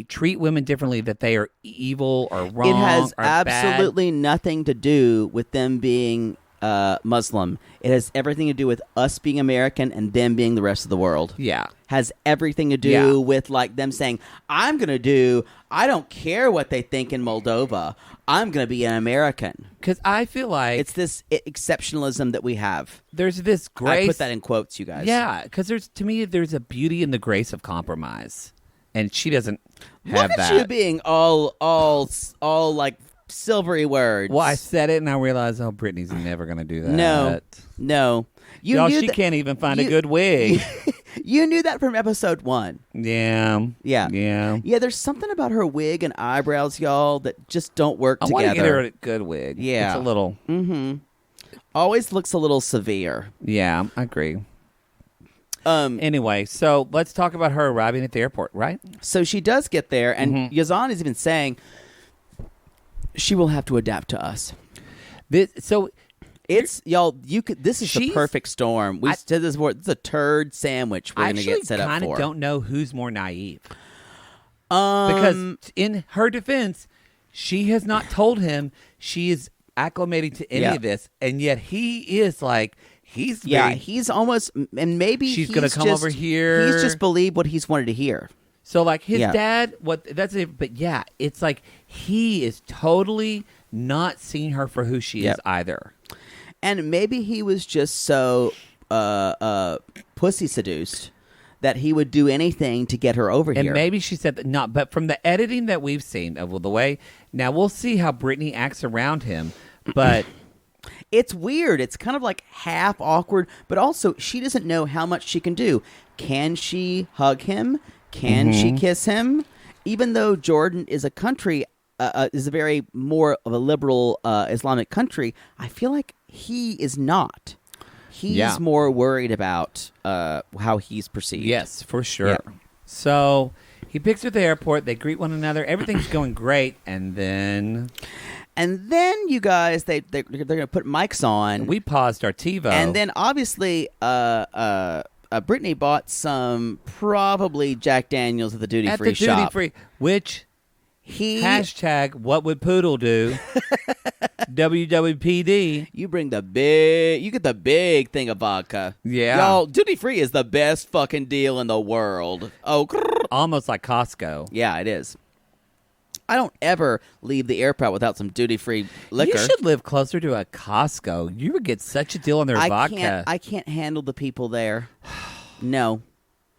S2: treat women differently, that they are evil or wrong?
S1: It has
S2: or
S1: absolutely nothing to do with them being Muslim. It has everything to do with us being American and them being the rest of the world.
S2: Yeah.
S1: Has everything to do with like them saying, I don't care what they think in Moldova. I'm going to be an American.
S2: Because I feel like
S1: it's this exceptionalism that we have.
S2: There's this grace.
S1: I put that in quotes, you guys.
S2: Yeah, because to me, there's a beauty in the grace of compromise. And she doesn't have
S1: Look at
S2: that.
S1: you being all like silvery words.
S2: Well, I said it and I realized, Brittany's never going to do that.
S1: No.
S2: She can't even find a good wig.
S1: You knew that from episode 1.
S2: Yeah.
S1: Yeah, there's something about her wig and eyebrows, y'all, that just don't work together.
S2: I want to get her a good wig.
S1: Yeah.
S2: It's a little...
S1: Mm-hmm. Always looks a little severe.
S2: Yeah, I agree. Anyway, so let's talk about her arriving at the airport, right?
S1: So she does get there, and Yazan is even saying she will have to adapt to us. It's y'all. This is the perfect storm. We said this before. This is a turd sandwich we're going to get set up for.
S2: I actually kind of don't know who's more naive. Because in her defense, she has not told him she is acclimating to any of this, and yet he is like. He's almost, and maybe she's going to come over here.
S1: He's just believed what he's wanted to hear.
S2: So, like his dad, that's it. But yeah, it's like he is totally not seeing her for who she is either.
S1: And maybe he was just so pussy seduced that he would do anything to get her over here.
S2: And maybe she said that not. But from the editing that we've seen of the way, now we'll see how Brittany acts around him, but.
S1: It's weird. It's kind of like half awkward, but also she doesn't know how much she can do. Can she hug him? Can she kiss him? Even though Jordan is a country, is a very more of a liberal Islamic country, I feel like he is not. He's more worried about how he's perceived.
S2: Yes, for sure.
S1: Yeah.
S2: So he picks her at the airport. They greet one another. Everything's going great, and then.
S1: And then you guys, they're going to put mics on.
S2: We paused our TiVo.
S1: And then obviously, Brittany bought some probably Jack Daniels at the duty-free shop.
S2: At the duty-free, which hashtag what would Poodle do? WWPD.
S1: You get the big thing of vodka.
S2: Yeah.
S1: Y'all, duty-free is the best fucking deal in the world. Oh,
S2: almost like Costco.
S1: Yeah, it is. I don't ever leave the airport without some duty-free liquor.
S2: You should live closer to a Costco. You would get such a deal on their vodka.
S1: I can't handle the people there. No.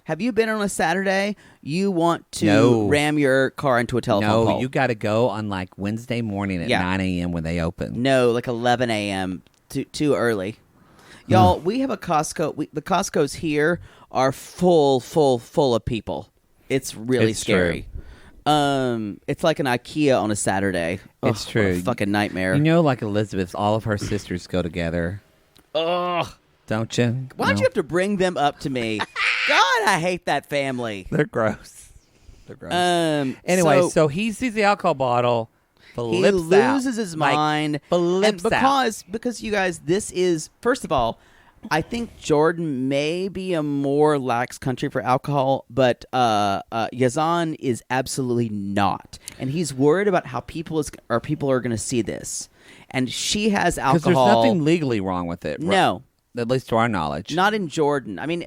S1: Have you been on a Saturday? You want to ram your car into a telephone pole.
S2: No, you got to go on like Wednesday morning at 9 a.m. when they open.
S1: No, like 11 a.m. Too early. Y'all, we have a Costco. The Costcos here are full of people. It's really scary.
S2: True.
S1: It's like an IKEA on a Saturday.
S2: It's true.
S1: What a fucking nightmare.
S2: You know, like Elizabeth, all of her sisters go together.
S1: Ugh.
S2: Don't you?
S1: Why'd you have to bring them up to me? God, I hate that family.
S2: They're gross. Anyway, so he sees the alcohol bottle.
S1: He loses his mind. Because you guys, this is, first of all, I think Jordan may be a more lax country for alcohol, but Yazan is absolutely not, and he's worried about how people are going to see this. And she has alcohol.
S2: Because there's nothing legally wrong with it.
S1: No,
S2: at least to our knowledge.
S1: Not in Jordan. I mean,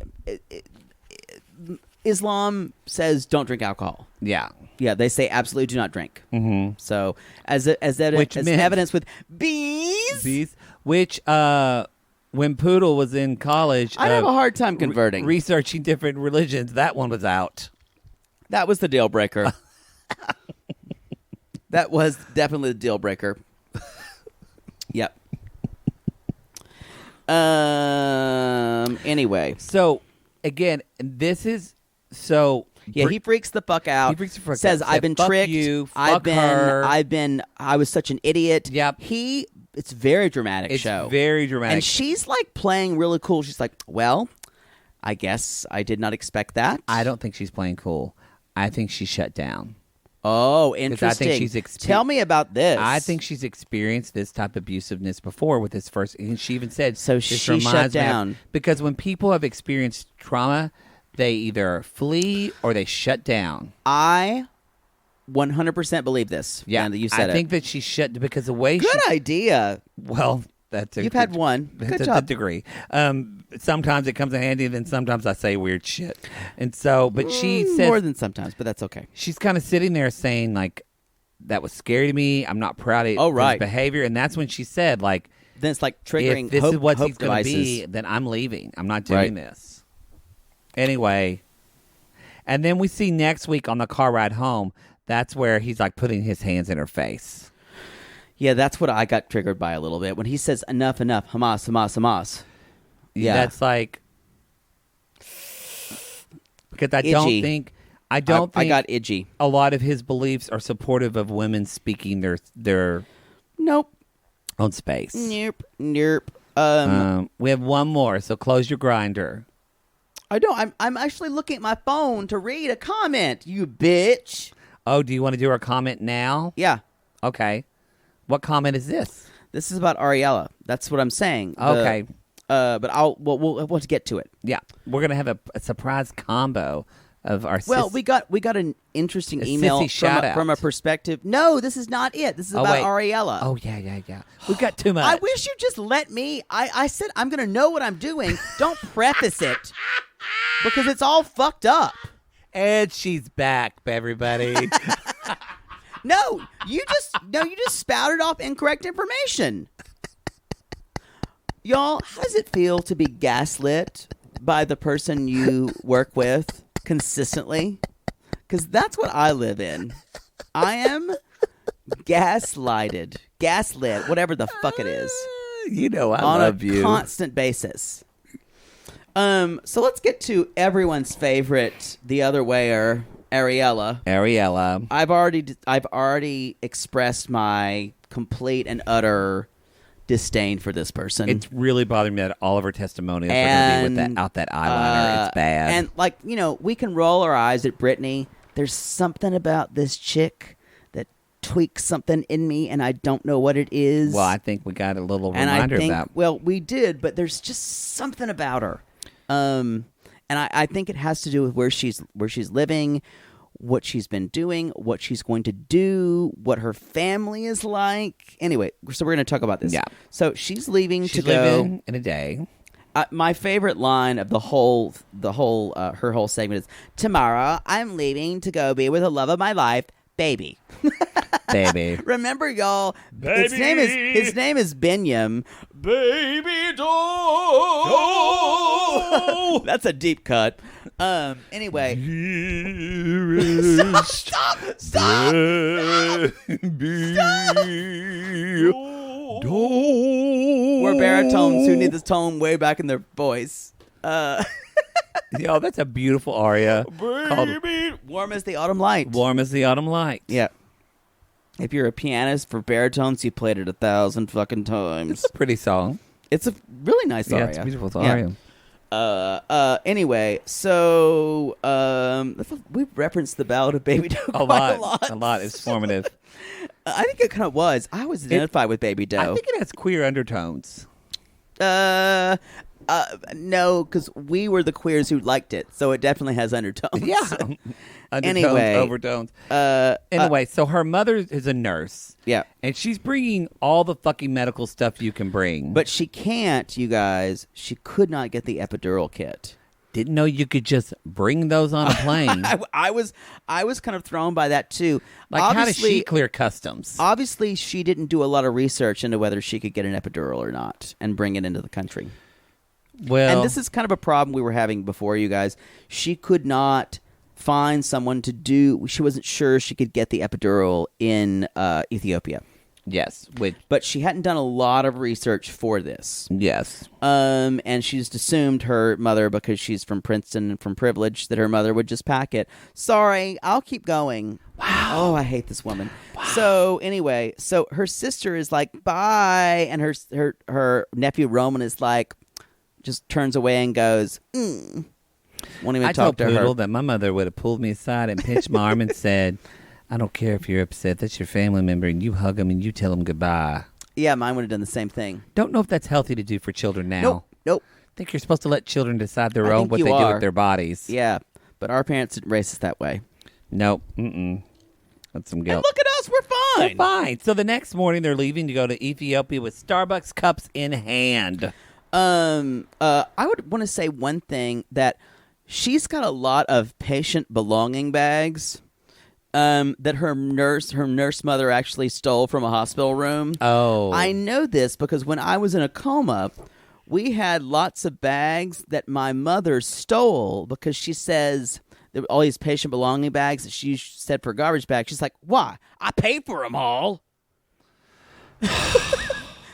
S1: Islam says don't drink alcohol.
S2: Yeah.
S1: Yeah, they say absolutely do not drink.
S2: Mm-hmm.
S1: So as evidence with bees,
S2: which. When Poodle was in college,
S1: I'd have a hard time converting.
S2: Researching different religions, that one was out.
S1: That was the deal breaker. That was definitely the deal breaker. Yep. Anyway.
S2: So, again, this is so...
S1: Yeah, he freaks the fuck out.
S2: He freaks the fuck out.
S1: Says, I've been tricked.
S2: You,
S1: I was such an idiot.
S2: Yep.
S1: It's a very dramatic show.
S2: It's very dramatic.
S1: And she's like playing really cool. She's like, well, I guess I did not expect that.
S2: I don't think she's playing cool. I think she's shut down.
S1: Oh, interesting.
S2: I think
S1: Tell me about this.
S2: I think she's experienced this type of abusiveness before with this first. And she even said,
S1: so she shut down.
S2: Because when people have experienced trauma, they either flee or they shut down.
S1: I 100% believe this.
S2: Yeah,
S1: that you said
S2: I think that she shut because the way
S1: Good idea.
S2: Well, That's
S1: You've had one. Good
S2: to
S1: job.
S2: degree. Sometimes it comes in handy, and then sometimes I say weird shit. And so, but she says
S1: more than sometimes, but that's okay.
S2: She's kind of sitting there saying like, "That was scary to me. I'm not proud of his behavior." And that's when she said like,
S1: "Then it's like triggering.
S2: If this is what he's going to
S1: devices.
S2: be, then I'm leaving. I'm not doing this." Anyway, and then we see next week on the car ride home. That's where he's like putting his hands in her face.
S1: Yeah, that's what I got triggered by a little bit when he says enough, Hamas, Hamas, Hamas. Yeah,
S2: that's like because I don't think I got
S1: itchy.
S2: A lot of his beliefs are supportive of women speaking their
S1: nope
S2: own space.
S1: Nope.
S2: We have one more, so close your grinder.
S1: I don't. I'm actually looking at my phone to read a comment. You bitch.
S2: Oh, do you want to do our comment now?
S1: Yeah.
S2: Okay. What comment is this?
S1: This is about Ariella. That's what I'm saying.
S2: Okay.
S1: But we'll get to it.
S2: Yeah, we're gonna have a surprise combo of our.
S1: Well, we got an interesting email from a perspective. No, this is not it. This is about Ariella.
S2: Oh yeah. We've got too much.
S1: I wish you just let me. I said I'm gonna know what I'm doing. Don't preface it because it's all fucked up.
S2: And she's back, everybody.
S1: No, you just spouted off incorrect information. Y'all, how does it feel to be gaslit by the person you work with consistently? Because that's what I live in. I am gaslit, whatever the fuck it is.
S2: You know I love you.
S1: On a constant basis. So let's get to everyone's favorite, the other wayer, Ariella. I've already expressed my complete and utter disdain for this person.
S2: It's really bothering me that all of her testimonials are going to be without that eyeliner. It's bad.
S1: And we can roll our eyes at Brittany. There's something about this chick that tweaks something in me, and I don't know what it is.
S2: Well, I think we got a little reminder of that.
S1: Well, we did, but there's just something about her. And I think it has to do with where she's living, what she's been doing, what she's going to do, what her family is like. Anyway, so we're going to talk about this.
S2: Yeah.
S1: So she's leaving
S2: she's
S1: to go
S2: living in a day.
S1: My favorite line of her whole segment is, "Tomorrow I'm leaving to go be with the love of my life, baby."
S2: Baby.
S1: Remember, y'all,
S4: baby.
S1: His name is Biniyam.
S4: Baby doll.
S1: That's a deep cut. Anyway. Stop. We're baritones who need this tone way back in their voice.
S2: Yo, that's a beautiful aria.
S1: Baby. Warm as the autumn light.
S2: Warm as the autumn light.
S1: Yeah. If you're a pianist for baritones, you played it 1,000 fucking times.
S2: It's a pretty song.
S1: It's a really nice aria.
S2: Yeah, it's a beautiful aria.
S1: Anyway, so we've referenced the Ballad of Baby Doe quite a lot.
S2: A lot. It's formative.
S1: I think it kind of was. I was identified with Baby Doe.
S2: I think it has queer undertones.
S1: No, because we were the queers who liked it, so it definitely has undertones.
S2: Yeah. Undertones,
S1: anyway,
S2: overtones. Anyway, so her mother is a nurse.
S1: Yeah.
S2: And she's bringing all the fucking medical stuff you can bring.
S1: But she can't, you guys. She could not get the epidural kit.
S2: Didn't know you could just bring those on a plane.
S1: I was kind of thrown by that too.
S2: Like, how does she clear customs?
S1: Obviously, she didn't do a lot of research into whether she could get an epidural or not and bring it into the country.
S2: Well,
S1: and this is kind of a problem we were having before, you guys. She could not find someone to do. She wasn't sure she could get the epidural in Ethiopia.
S2: Yes,
S1: but she hadn't done a lot of research for this.
S2: Yes,
S1: and she just assumed her mother, because she's from Princeton and from privilege, that her mother would just pack it. Sorry, I'll keep going.
S2: Wow.
S1: Oh, I hate this woman. Wow. So anyway, so her sister is like, bye, and her nephew Roman is like, just turns away and goes, won't even talk to her.
S2: I told Poodle that my mother would have pulled me aside and pinched my arm and said, "I don't care if you're upset. That's your family member, and you hug them and you tell them goodbye."
S1: Yeah, mine would have done the same thing.
S2: Don't know if that's healthy to do for children now.
S1: Nope.
S2: I think you're supposed to let children decide their own what they do with their bodies.
S1: Yeah, but our parents didn't raise us that way.
S2: Nope. That's some
S1: And
S2: guilt.
S1: look at us, we're
S2: They're
S1: fine.
S2: fine. So the next morning, they're leaving to go to Ethiopia with Starbucks cups in hand.
S1: I would want to say one thing, that she's got a lot of patient belonging bags that her nurse mother actually stole from a hospital room.
S2: Oh.
S1: I know this because when I was in a coma, we had lots of bags that my mother stole because she says there were all these patient belonging bags that she said for garbage bags. She's like, why? I paid for them all.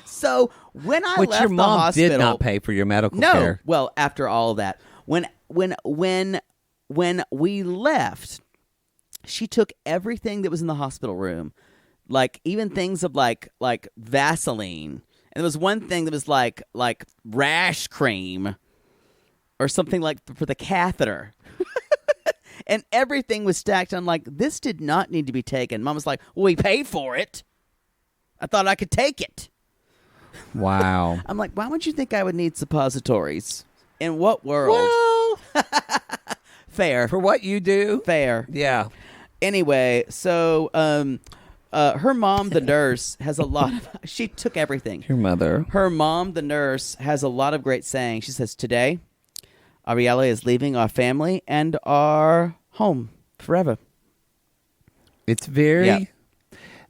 S1: So when I
S2: Which
S1: left
S2: your
S1: the
S2: mom
S1: hospital,
S2: did not pay for your medical
S1: no.
S2: care.
S1: Well, after all of that, when we left, she took everything that was in the hospital room, like even things of like Vaseline, and there was one thing that was like rash cream or something like for the catheter. And everything was stacked. I'm like, this did not need to be taken. Mom was like, well, we paid for it. I thought I could take it.
S2: Wow.
S1: I'm like, why would you think I would need suppositories? In what world?
S2: Well,
S1: Fair.
S2: for what you do.
S1: Fair.
S2: Yeah.
S1: Anyway, so her mom, the nurse, has a lot of... She took everything.
S2: Your mother.
S1: Her mom, the nurse, has a lot of great sayings. She says, today, Ariella is leaving our family and our home forever.
S2: It's very...
S1: Yeah.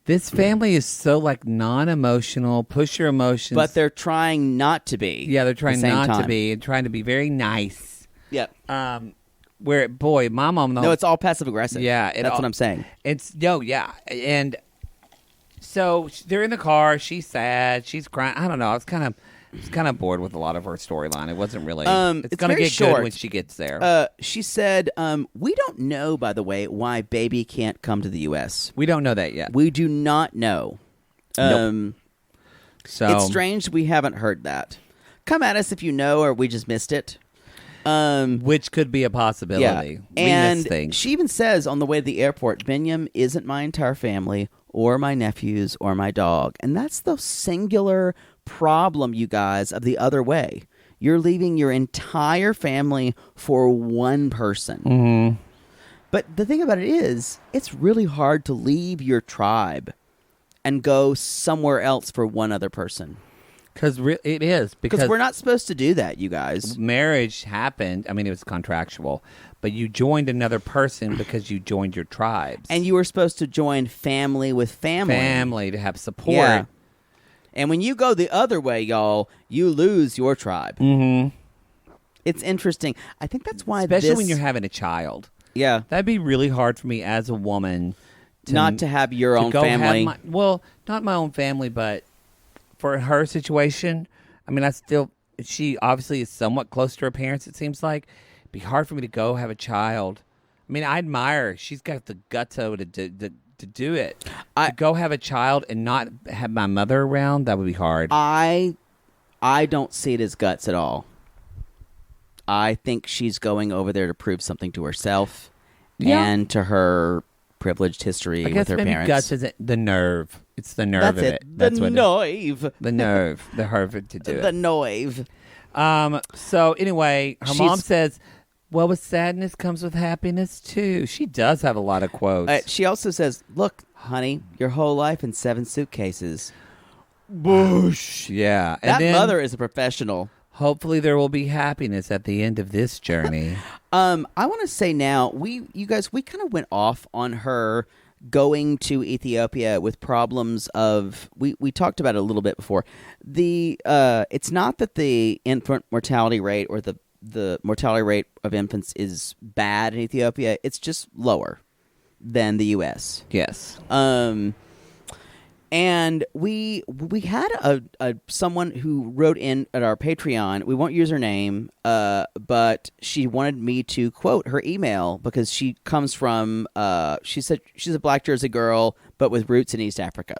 S2: This family is so like non-emotional, push your emotions.
S1: But they're trying not to be.
S2: yeah, they're
S1: at the
S2: trying
S1: same
S2: not to
S1: time.
S2: be and trying to be very nice.
S1: Yep.
S2: Where, boy, my mom...
S1: No, it's all passive-aggressive.
S2: Yeah,
S1: That's what I'm saying.
S2: It's yeah, and so they're in the car. She's sad. She's crying. I don't know. I was kind of bored with a lot of her storyline. It wasn't really. It's gonna
S1: very
S2: get
S1: short.
S2: good when she gets there.
S1: She said, we don't know, by the way, why baby can't come to the U.S.
S2: We don't know that yet.
S1: We do not know.
S2: Nope. So
S1: It's strange we haven't heard that. Come at us if you know or we just missed it.
S2: which could be a possibility.
S1: Yeah.
S2: We
S1: And
S2: miss things.
S1: she even says on the way to the airport, Biniyam isn't my entire family or my nephews or my dog. And that's the singular problem, you guys, of the other way. You're leaving your entire family for one person.
S2: Mm-hmm.
S1: But the thing about it is, it's really hard to leave your tribe and go somewhere else for one other person.
S2: It is
S1: Because we're not supposed to do that, you guys.
S2: marriage happened. I mean, it was contractual, but you joined another person because you joined your tribes
S1: And you were supposed to join family with family.
S2: to have support.
S1: Yeah. And when you go the other way, y'all, you lose your tribe.
S2: Mm-hmm.
S1: It's interesting. I think that's why
S2: Especially when you're having a child.
S1: Yeah.
S2: That'd be really hard for me as a woman.
S1: Not to have your own
S2: go have
S1: family.
S2: not my own family, but for her situation, I mean, she obviously is somewhat close to her parents, it seems like. It'd be hard for me to go have a child. I mean, I admire her. She's got the gutso to do it. To go have a child and not have my mother around, that would be hard.
S1: I don't see it as guts at all. I think she's going over there to prove something to herself and to her privileged history
S2: I guess
S1: with her
S2: maybe
S1: parents.
S2: guts isn't the nerve. It's the nerve
S1: That's
S2: of
S1: it.
S2: it. That's
S1: the
S2: what
S1: nerve.
S2: the nerve, the nerve to do
S1: The
S2: it.
S1: nerve.
S2: So anyway, her
S1: She's-
S2: mom says, well, with sadness comes with happiness too. She does have a lot of quotes.
S1: She also says, look, honey, your whole life in 7 suitcases. Boosh.
S2: Yeah. And
S1: That
S2: then
S1: mother is a professional.
S2: hopefully there will be happiness at the end of this journey.
S1: I want to say now, you guys, we kind of went off on her going to Ethiopia with problems of, we talked about it a little bit before. It's not that the infant mortality rate or the mortality rate of infants is bad in Ethiopia. It's just lower than the U.S.
S2: Yes.
S1: And we had a someone who wrote in at our Patreon. We won't use her name, but she wanted me to quote her email because she comes from. She said she's a Black Jersey girl, but with roots in East Africa.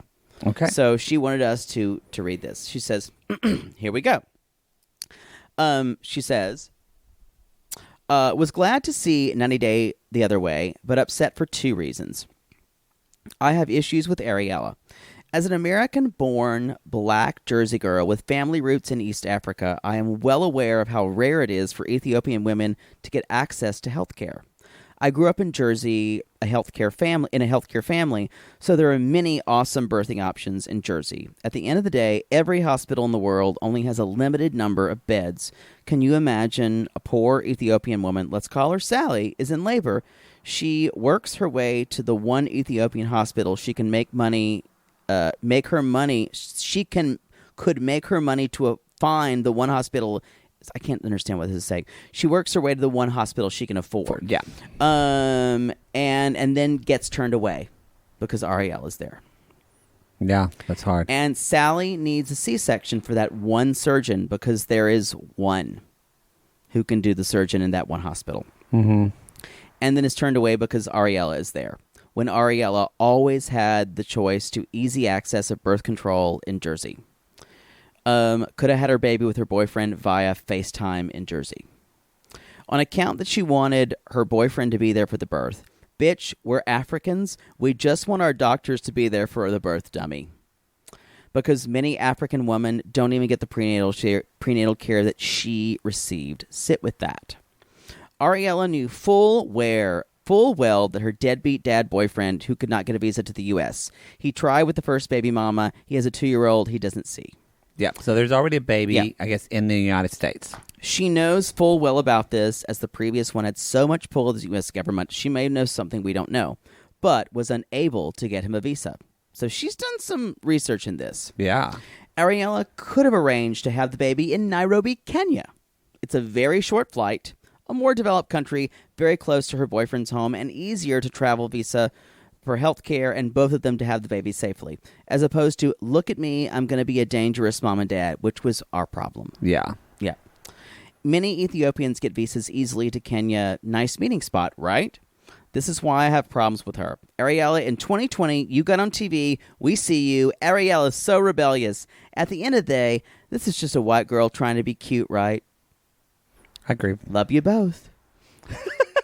S2: Okay.
S1: So she wanted us to read this. She says, "Here we go." She says, "Was glad to see 90 Day the other way, but upset for 2 reasons. I have issues with Ariella. As an American-born Black Jersey girl with family roots in East Africa, I am well aware of how rare it is for Ethiopian women to get access to health care. I grew up in Jersey, in a healthcare family, so there are many awesome birthing options in Jersey. At the end of the day, every hospital in the world only has a limited number of beds. Can you imagine a poor Ethiopian woman, let's call her Sally, is in labor. She works her way to the one Ethiopian hospital she can make money. She could make her money to find the one hospital. I can't understand what this is saying. She works her way to the one hospital she can afford.
S2: Yeah.
S1: And then gets turned away because Ariel is there.
S2: Yeah, that's hard.
S1: And Sally needs a C-section for that one surgeon because there is one who can do the surgeon in that one hospital.
S2: Mm-hmm.
S1: And then is turned away because Ariella is there. When Ariella always had the choice to easy access of birth control in Jersey. Could have had her baby with her boyfriend via FaceTime in Jersey. On account that she wanted her boyfriend to be there for the birth. Bitch, we're Africans. We just want our doctors to be there for the birth, dummy. Because many African women don't even get the prenatal care that she received. Sit with that. Ariella knew full well that her deadbeat dad boyfriend who could not get a visa to the U.S. He tried with the first baby mama. He has a 2-year-old he doesn't see.
S2: Yeah, so there's already a baby, I guess, in the United States.
S1: She knows full well about this, as the previous one had so much pull of the U.S. government, she may know something we don't know, but was unable to get him a visa. So she's done some research in this.
S2: Yeah.
S1: Ariella could have arranged to have the baby in Nairobi, Kenya. It's a very short flight, a more developed country, very close to her boyfriend's home, and easier to travel visa for health care, and both of them to have the baby safely, as opposed to, look at me, I'm going to be a dangerous mom and dad, which was our problem.
S2: Yeah.
S1: Yeah. Many Ethiopians get visas easily to Kenya. Nice meeting spot, right? This is why I have problems with her. Ariella, in 2020, you got on TV, we see you. Ariella is so rebellious. At the end of the day, this is just a white girl trying to be cute, right?
S2: I agree.
S1: Love you both.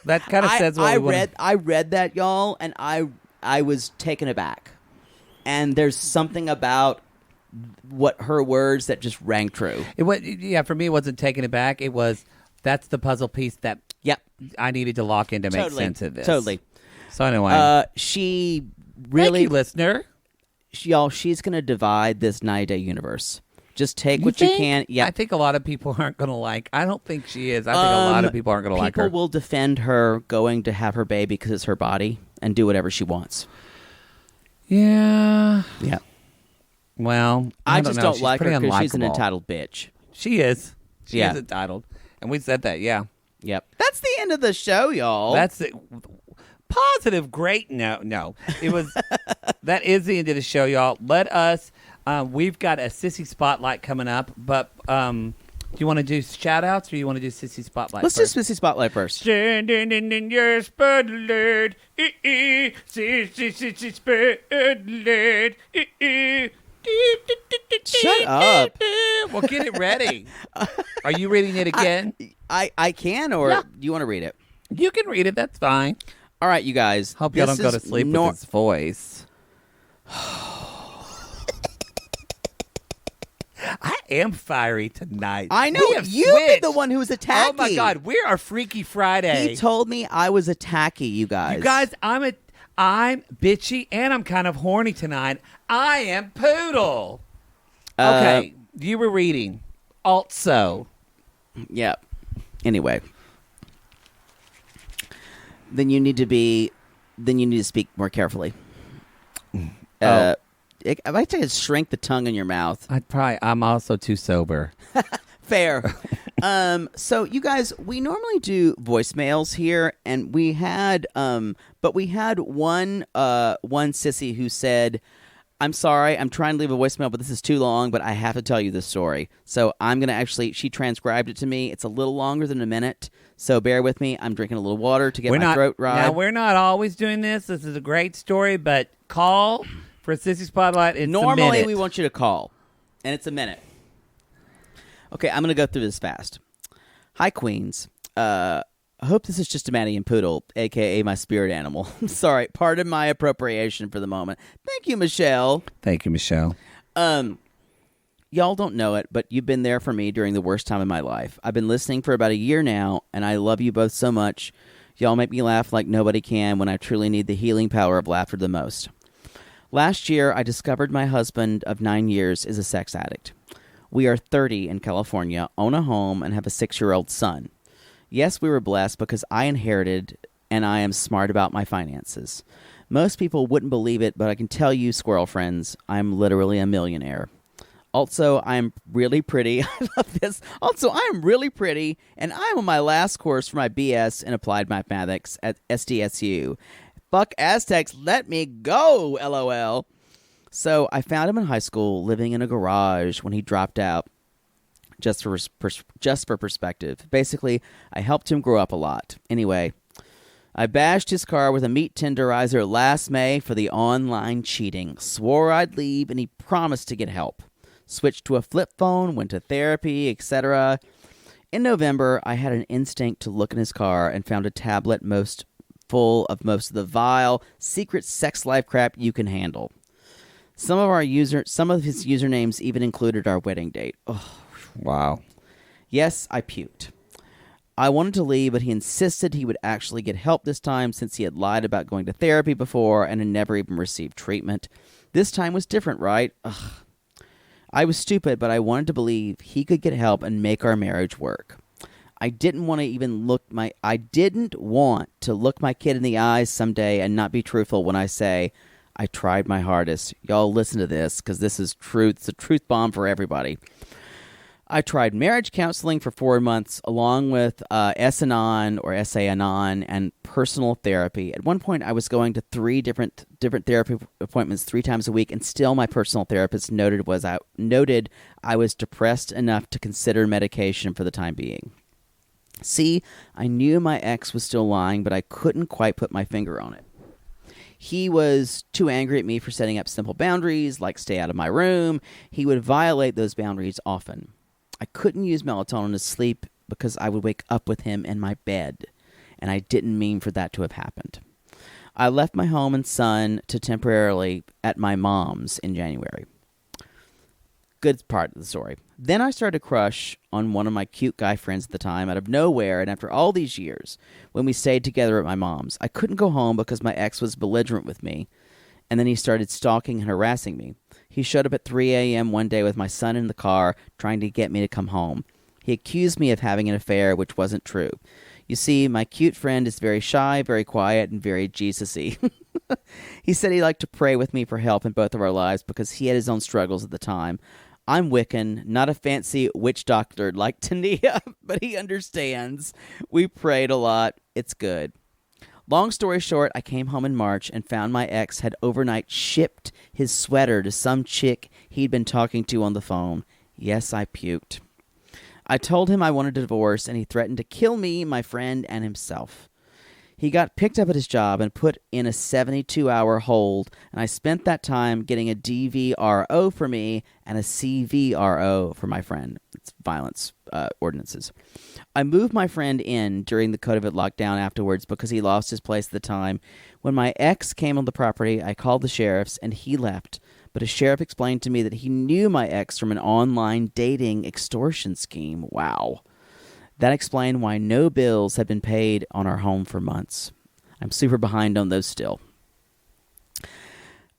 S2: That kind of says what
S1: I read that, y'all, and I was taken aback. And there's something about what her words that just rang true.
S2: For me, it wasn't taken aback. It was, that's the puzzle piece that I needed to lock in to make sense of this.
S1: Totally.
S2: So anyway.
S1: She really...
S2: Thank you, listener.
S1: Y'all, she's going to divide this 90-day universe. Just take what you can. Yeah.
S2: I think a lot of people aren't going to like. I don't think she is. I think a lot of people aren't going to like her.
S1: People will defend her going to have her baby because it's her body and do whatever she wants.
S2: Yeah.
S1: Yeah.
S2: Well,
S1: I just don't like her because she's an entitled bitch.
S2: She is. She is entitled. And we said that, yeah.
S1: Yep. That's the end of the show, y'all.
S2: That's it. Positive, great. No. It was. That is the end of the show, y'all. Let us. We've got a Sissy Spotlight coming up, but do you want to do shout-outs or do you want to do Sissy Spotlight
S1: Let's
S2: first?
S1: do Sissy Spotlight first.
S4: Standing in your spotlight, Sissy Spotlight.
S1: Shut up.
S2: Well, get it ready. Are you reading it again?
S1: I can, or do you want to read it?
S2: You can read it. That's fine.
S1: All right, you guys.
S2: Hope y'all don't go to sleep with his voice. I am fiery tonight.
S1: I know. You've been the one who was attacky.
S2: Oh, my God. We are Freaky Friday.
S1: He told me I was attacky, you guys.
S2: You guys, I'm bitchy and I'm kind of horny tonight. I am Poodle. Okay. You were reading. Also.
S1: Yeah. Anyway. Then you need to speak more carefully. If I try to shrink the tongue in your mouth.
S2: I'm also too sober.
S1: Fair. So you guys, we normally do voicemails here, and we had one sissy who said, I'm sorry, I'm trying to leave a voicemail, but this is too long, but I have to tell you this story. So I'm going to she transcribed it to me. It's a little longer than a minute, so bear with me. I'm drinking a little water to get my throat right.
S2: Now, we're not always doing this. This is a great story, but call for a Sissy Spotlight. It's
S1: normally
S2: a minute.
S1: We want you to call, and it's a minute. Okay, I'm going to go through this fast. Hi, Queens. I hope this is just a Maddie and Poodle, a.k.a. my spirit animal. Sorry, pardon my appropriation for the moment. Thank you, Michelle.
S2: Thank you, Michelle.
S1: Y'all don't know it, but you've been there for me during the worst time of my life. I've been listening for about a year now, and I love you both so much. Y'all make me laugh like nobody can when I truly need the healing power of laughter the most. Last year, I discovered my husband of 9 years is a sex addict. We are 30 in California, own a home, and have a 6-year-old son. Yes, we were blessed because I inherited, and I am smart about my finances. Most people wouldn't believe it, but I can tell you, squirrel friends, I'm literally a millionaire. Also, I'm really pretty. I love this. Also, I am really pretty, and I'm on my last course for my BS in Applied Mathematics at SDSU. Fuck Aztecs, let me go, LOL. So I found him in high school, living in a garage when he dropped out. Just for perspective. Basically, I helped him grow up a lot. Anyway, I bashed his car with a meat tenderizer last May for the online cheating. Swore I'd leave, and he promised to get help. Switched to a flip phone, went to therapy, etc. In November, I had an instinct to look in his car and found a tablet full of most of the vile, secret sex life crap you can handle. Some of his usernames even included our wedding date. Oh,
S2: wow.
S1: Yes, I puked. I wanted to leave, but he insisted he would actually get help this time since he had lied about going to therapy before and had never even received treatment. This time was different, right? Ugh. I was stupid, but I wanted to believe he could get help and make our marriage work. I didn't want to look my kid in the eyes someday and not be truthful when I say I tried my hardest. Y'all listen to this because this is truth. It's a truth bomb for everybody. I tried marriage counseling for 4 months along with S-Anon or S-A-Anon and personal therapy. At one point, I was going to 3 different therapy appointments 3 times a week, and still my personal therapist noted I was depressed enough to consider medication for the time being. See, I knew my ex was still lying, but I couldn't quite put my finger on it. He was too angry at me for setting up simple boundaries, like stay out of my room. He would violate those boundaries often. I couldn't use melatonin to sleep because I would wake up with him in my bed, and I didn't mean for that to have happened. I left my home and son to temporarily at my mom's in January. Good part of the story. Then I started to crush on one of my cute guy friends at the time out of nowhere, and after all these years, when we stayed together at my mom's, I couldn't go home because my ex was belligerent with me, and then he started stalking and harassing me. He showed up at 3 a.m. one day with my son in the car, trying to get me to come home. He accused me of having an affair, which wasn't true. You see, my cute friend is very shy, very quiet, and very Jesus-y. He said he liked to pray with me for help in both of our lives because he had his own struggles at the time. I'm Wiccan, not a fancy witch doctor like Tania, but he understands. We prayed a lot. It's good. Long story short, I came home in March and found my ex had overnight shipped his sweater to some chick he'd been talking to on the phone. Yes, I puked. I told him I wanted a divorce, and he threatened to kill me, my friend, and himself. He got picked up at his job and put in a 72-hour hold, and I spent that time getting a DVRO for me and a CVRO for my friend. It's violence ordinances. I moved my friend in during the COVID lockdown afterwards because he lost his place at the time. When my ex came on the property, I called the sheriffs, and he left. But a sheriff explained to me that he knew my ex from an online dating extortion scheme. Wow. That explained why no bills had been paid on our home for months. I'm super behind on those still.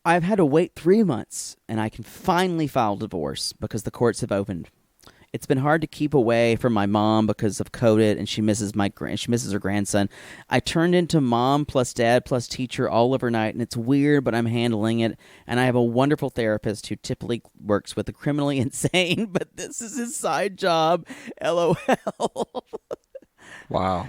S1: I've had to wait 3 months, and I can finally file divorce because the courts have opened. It's been hard to keep away from my mom because of COVID, and she misses her grandson. I turned into mom plus dad plus teacher all overnight, and it's weird, but I'm handling it. And I have a wonderful therapist who typically works with the criminally insane, but this is his side job. LOL.
S2: Wow.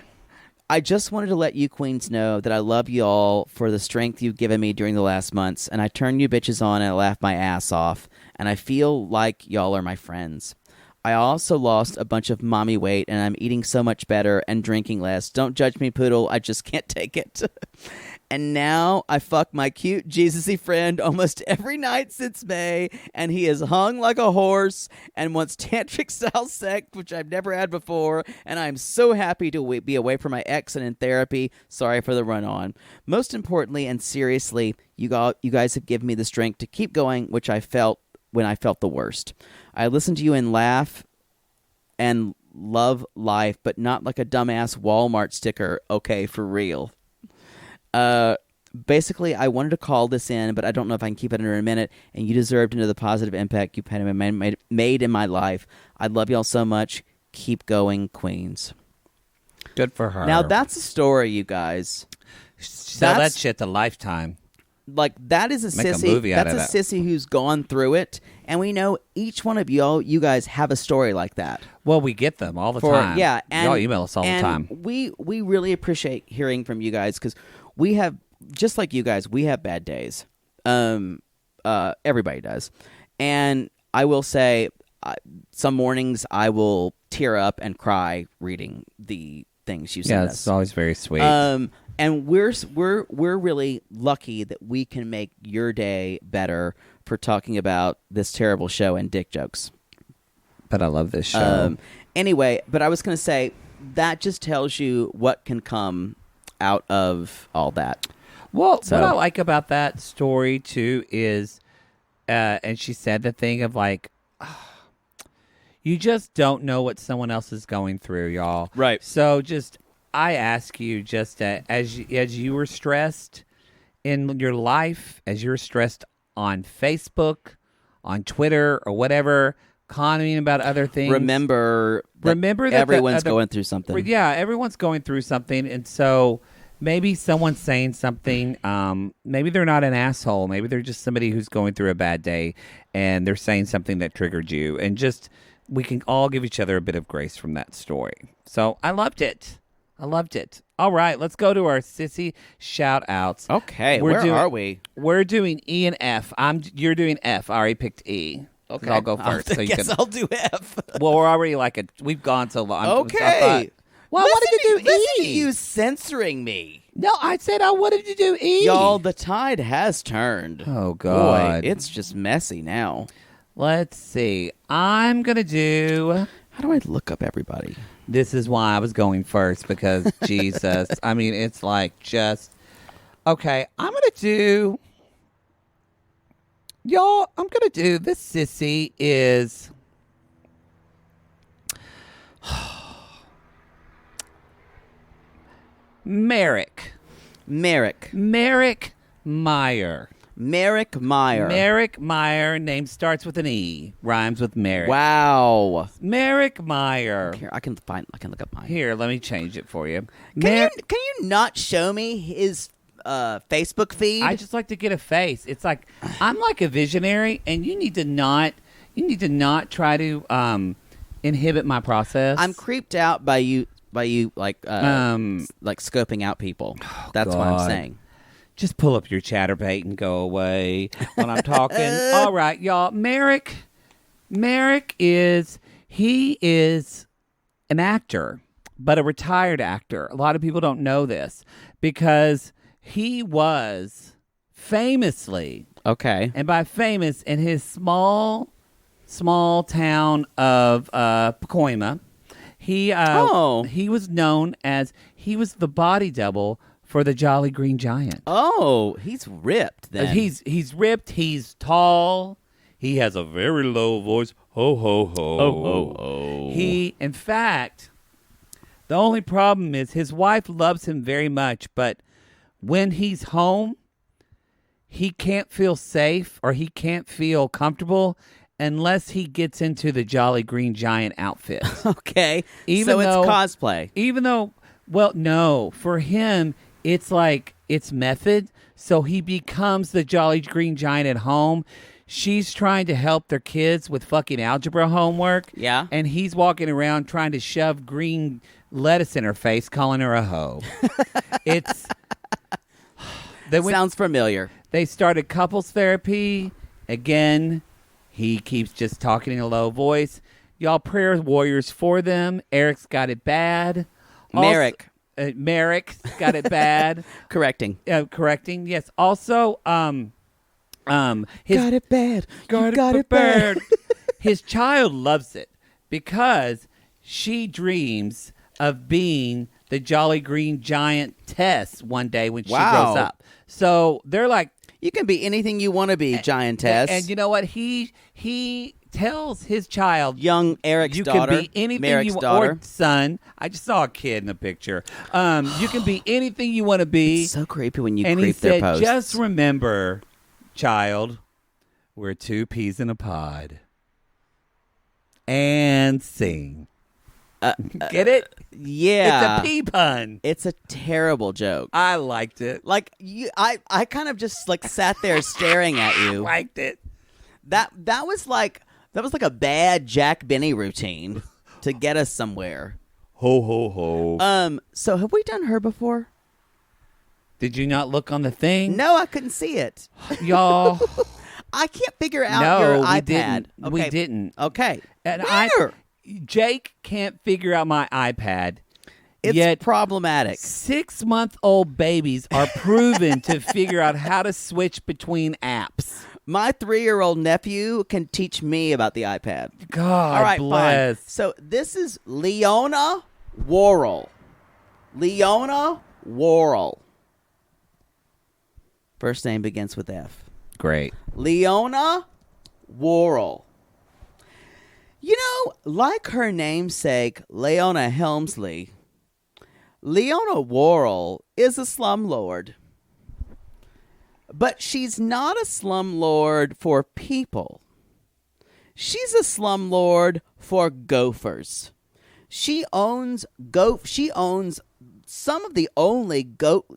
S1: I just wanted to let you queens know that I love you all for the strength you've given me during the last months, and I turn you bitches on and I laugh my ass off, and I feel like y'all are my friends. I also lost a bunch of mommy weight, and I'm eating so much better and drinking less. Don't judge me, poodle. I just can't take it. And now I fuck my cute Jesus-y friend almost every night since May, and he is hung like a horse and wants tantric-style sex, which I've never had before, and I'm so happy to be away from my ex and in therapy. Sorry for the run-on. Most importantly and seriously, you guys have given me the strength to keep going, which I felt when I felt the worst. I listen to you and laugh and love life, but not like a dumbass Walmart sticker. Okay, for real. Basically, I wanted to call this in, but I don't know if I can keep it under a minute, and you deserve to know the positive impact you've made in my life. I love y'all so much. Keep going, Queens.
S2: Good for her.
S1: Now, that's a story, you guys.
S2: Sell that shit to Lifetime.
S1: Like, that is a
S2: Make
S1: sissy.
S2: a movie out of
S1: That's
S2: that.
S1: a sissy who's gone through it, and we know each one of you guys have a story like that.
S2: Well, we get them all the time.
S1: Yeah, and
S2: y'all email us all the time.
S1: We really appreciate hearing from you guys because we have, just like you guys, we have bad days. Everybody does, and I will say, some mornings I will tear up and cry reading the things you send us.
S2: Yeah, it's always very sweet.
S1: And we're really lucky that we can make your day better for talking about this terrible show and dick jokes.
S2: But I love this show.
S1: Anyway, but I was going to say that just tells you what can come out of all that.
S2: Well, what I like about that story too is, and she said the thing of like, you just don't know what someone else is going through, y'all.
S1: Right.
S2: So I ask you, just as you were stressed in your life, as you're stressed on Facebook, on Twitter, or whatever, commenting about other things.
S1: Remember that everyone's going through something.
S2: Yeah, everyone's going through something, and so maybe someone's saying something. Maybe they're not an asshole. Maybe they're just somebody who's going through a bad day, and they're saying something that triggered you, and just we can all give each other a bit of grace from that story. So I loved it. All right, let's go to our sissy shout-outs.
S1: Okay, where are we?
S2: We're doing E and F. You're doing F. I already picked E. Okay, I'll go first.
S1: I guess I'll do F.
S2: Well, we're already we've gone so long.
S1: Okay.
S2: Well, I wanted to do
S1: listen
S2: E.
S1: To you censoring me.
S2: No, I said I wanted to do E.
S1: Y'all, the tide has turned.
S2: Oh, God.
S1: Boy, it's just messy now.
S2: Let's see. I'm going to do...
S1: How do I look up everybody?
S2: This is why I was going first, because Jesus. I mean, it's like just... Okay, I'm going to do... Y'all, I'm going to do... This sissy is... Merrick Meyer.
S1: Merrick Meyer.
S2: Merrick Meyer. Name starts with an E. Rhymes with Merrick.
S1: Wow.
S2: Merrick Meyer.
S1: Here, I can look up mine.
S2: Here, let me change it for you.
S1: Can you not show me his Facebook feed?
S2: I just like to get a face. It's like I'm like a visionary, and you need to not try to inhibit my process.
S1: I'm creeped out by you like scoping out people. That's what I'm saying.
S2: Just pull up your chatterbait and go away when I'm talking. All right, y'all. Merrick is an actor, but a retired actor. A lot of people don't know this because he was famously, and by famous, in his small town of Pacoima, he was known as, he was the body double for the Jolly Green Giant.
S1: Oh, he's ripped then.
S2: He's ripped. He's tall. He has a very low voice. Ho, ho, ho.
S1: Oh, ho, ho.
S2: In fact, the only problem is his wife loves him very much, but when he's home, he can't feel safe or he can't feel comfortable unless he gets into the Jolly Green Giant outfit.
S1: Okay. So it's cosplay.
S2: Even though, well, no, for him, it's like, it's method. So he becomes the Jolly Green Giant at home. She's trying to help their kids with fucking algebra homework.
S1: Yeah.
S2: And he's walking around trying to shove green lettuce in her face, calling her a hoe.
S1: Sounds familiar.
S2: They started couples therapy. Again, he keeps just talking in a low voice. Y'all prayer warriors for them. Eric's got it bad. Merrick's got it bad.
S1: Correcting,
S2: yes. Also, got
S1: it bad.
S2: Got it bad. His child loves it because she dreams of being the Jolly Green Giant Tess one day when she grows up. So they're like,
S1: you can be anything you want to be, Giantess.
S2: And you know what? He tells his child,
S1: young Eric's
S2: you
S1: daughter.
S2: can be anything
S1: Merrick's
S2: you want.
S1: daughter.
S2: Or son. I just saw a kid in a picture. You can be anything you want to be.
S1: It's so creepy when you
S2: and
S1: creep
S2: he
S1: their
S2: said,
S1: posts.
S2: just remember, child, we're 2 peas in a pod. And sing. Get it?
S1: Yeah.
S2: It's a pea pun.
S1: It's a terrible joke.
S2: I liked it.
S1: Like I kind of just like sat there staring at you.
S2: Liked it.
S1: That was like a bad Jack Benny routine to get us somewhere.
S2: Ho ho ho.
S1: So have we done her before?
S2: Did you not look on the thing?
S1: No, I couldn't see it.
S2: Y'all.
S1: I can't figure out your iPad.
S2: Didn't.
S1: Okay.
S2: We didn't.
S1: Okay.
S2: And
S1: Where?
S2: Jake can't figure out my iPad.
S1: It's
S2: yet
S1: problematic.
S2: 6-month-old babies are proven to figure out how to switch between apps.
S1: My 3-year-old nephew can teach me about the iPad.
S2: God
S1: All right,
S2: bless.
S1: fine. So this is Leona Worrell. Leona Worrell. First name begins with F.
S2: Great.
S1: Leona Worrell. You know, like her namesake, Leona Helmsley, Leona Worrell is a slumlord. But she's not a slumlord for people. She's a slumlord for gophers. She owns some of the only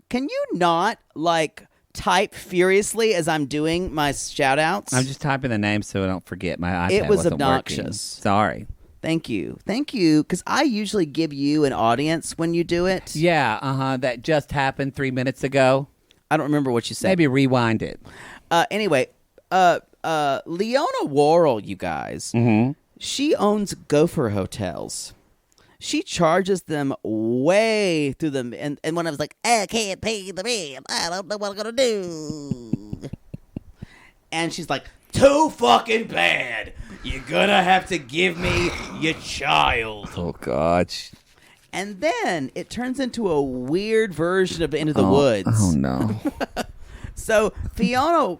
S1: Can you not, like, type furiously as I'm doing my shout-outs?
S2: I'm just typing the name so I don't forget. My iPad
S1: It was
S2: wasn't
S1: obnoxious.
S2: working. Sorry.
S1: Thank you. Because I usually give you an audience when you do it.
S2: Yeah, that just happened 3 minutes ago.
S1: I don't remember what you said.
S2: Maybe rewind it.
S1: Anyway, Leona Worrell, you guys, she owns gopher hotels. She charges them way through them. And when I was like, I can't pay the rent, I don't know what I'm going to do. And she's like, too fucking bad. You're going to have to give me your child.
S2: Oh, God.
S1: And then it turns into a weird version of Into the Woods.
S2: Oh, no.
S1: So Leona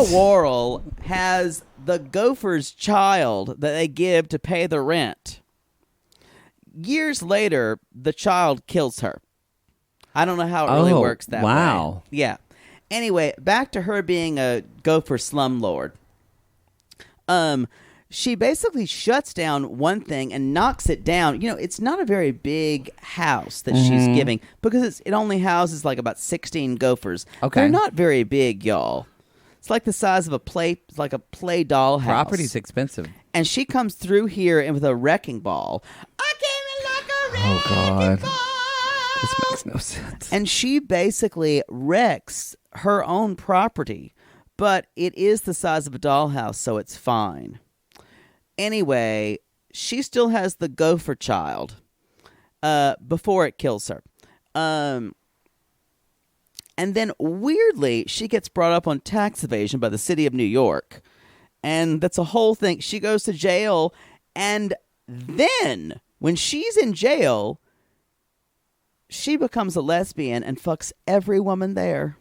S1: Worrell has the gopher's child that they give to pay the rent. Years later, the child kills her. I don't know how it really works that way.
S2: Wow.
S1: Yeah. Anyway, back to her being a gopher slumlord. She basically shuts down one thing and knocks it down. You know, it's not a very big house that she's giving because it only houses like about 16 gophers.
S2: Okay.
S1: They're not very big, y'all. It's like the size of a play doll house.
S2: Property's expensive.
S1: And she comes through here and with a wrecking ball. I came in like a wrecking ball.
S2: This makes no sense.
S1: And she basically wrecks her own property. But it is the size of a dollhouse, so it's fine. Anyway, she still has the gopher child before it kills her. And then, weirdly, she gets brought up on tax evasion by the city of New York. And that's a whole thing. She goes to jail, and then, when she's in jail, she becomes a lesbian and fucks every woman there.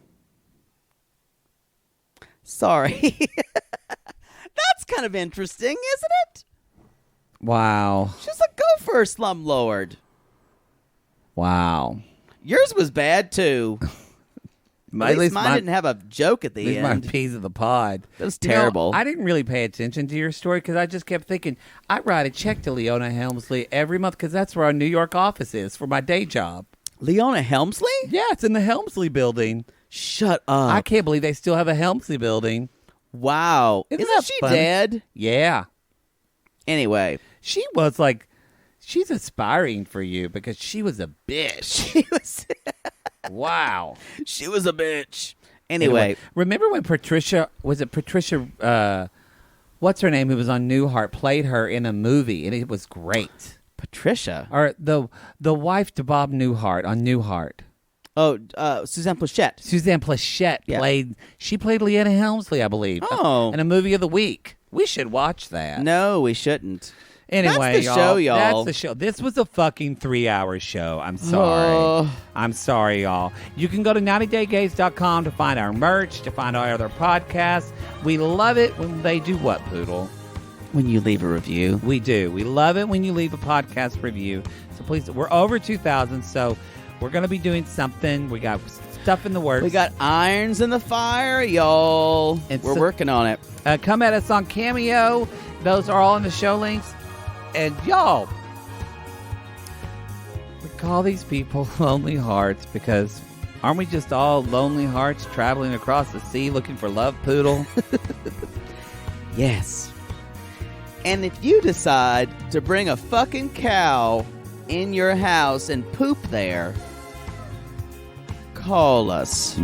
S1: Sorry. That's kind of interesting, isn't it?
S2: Wow.
S1: She's a gopher slumlord.
S2: Wow.
S1: Yours was bad, too. At least mine
S2: my-
S1: didn't have a joke at the
S2: These
S1: end.
S2: my peas of the pod.
S1: That was
S2: You know,
S1: terrible.
S2: I didn't really pay attention to your story because I just kept thinking, I write a check to Leona Helmsley every month because that's where our New York office is for my day job.
S1: Leona Helmsley?
S2: Yeah, it's in the Helmsley building.
S1: Shut up.
S2: I can't believe they still have a Helmsley building.
S1: Wow.
S2: Isn't
S1: Isn't
S2: that
S1: she
S2: funny?
S1: dead?
S2: Yeah.
S1: Anyway.
S2: She was like, she's aspiring for you because she was a bitch.
S1: She was
S2: Wow.
S1: she was a bitch. Anyway.
S2: Remember when Patricia, what's her name, who was on Newhart, played her in a movie, and it was great.
S1: Patricia.
S2: Or the wife to Bob Newhart on Newhart.
S1: Oh, Suzanne Plachette.
S2: Suzanne Plachette
S1: Yeah.
S2: played Leona Helmsley, I believe.
S1: Oh.
S2: In a movie of the week. We should watch that.
S1: No, we shouldn't.
S2: Anyway,
S1: that's the show, y'all.
S2: That's the show. This was a fucking 3-hour show. I'm sorry. I'm sorry, y'all. You can go to 90daygaze.com to find our merch, to find our other podcasts. We love it when they do what, Poodle?
S1: When you leave a review.
S2: We do. We love it when you leave a podcast review. So please, we're over 2,000, so we're going to be doing something. We got stuff in the works.
S1: We got irons in the fire, y'all. We're working on it.
S2: Come at us on Cameo. Those are all in the show links. And y'all, we call these people lonely hearts because aren't we just all lonely hearts traveling across the sea looking for love, Poodle?
S1: Yes. And if you decide to bring a fucking cow in your house and poop there, call us.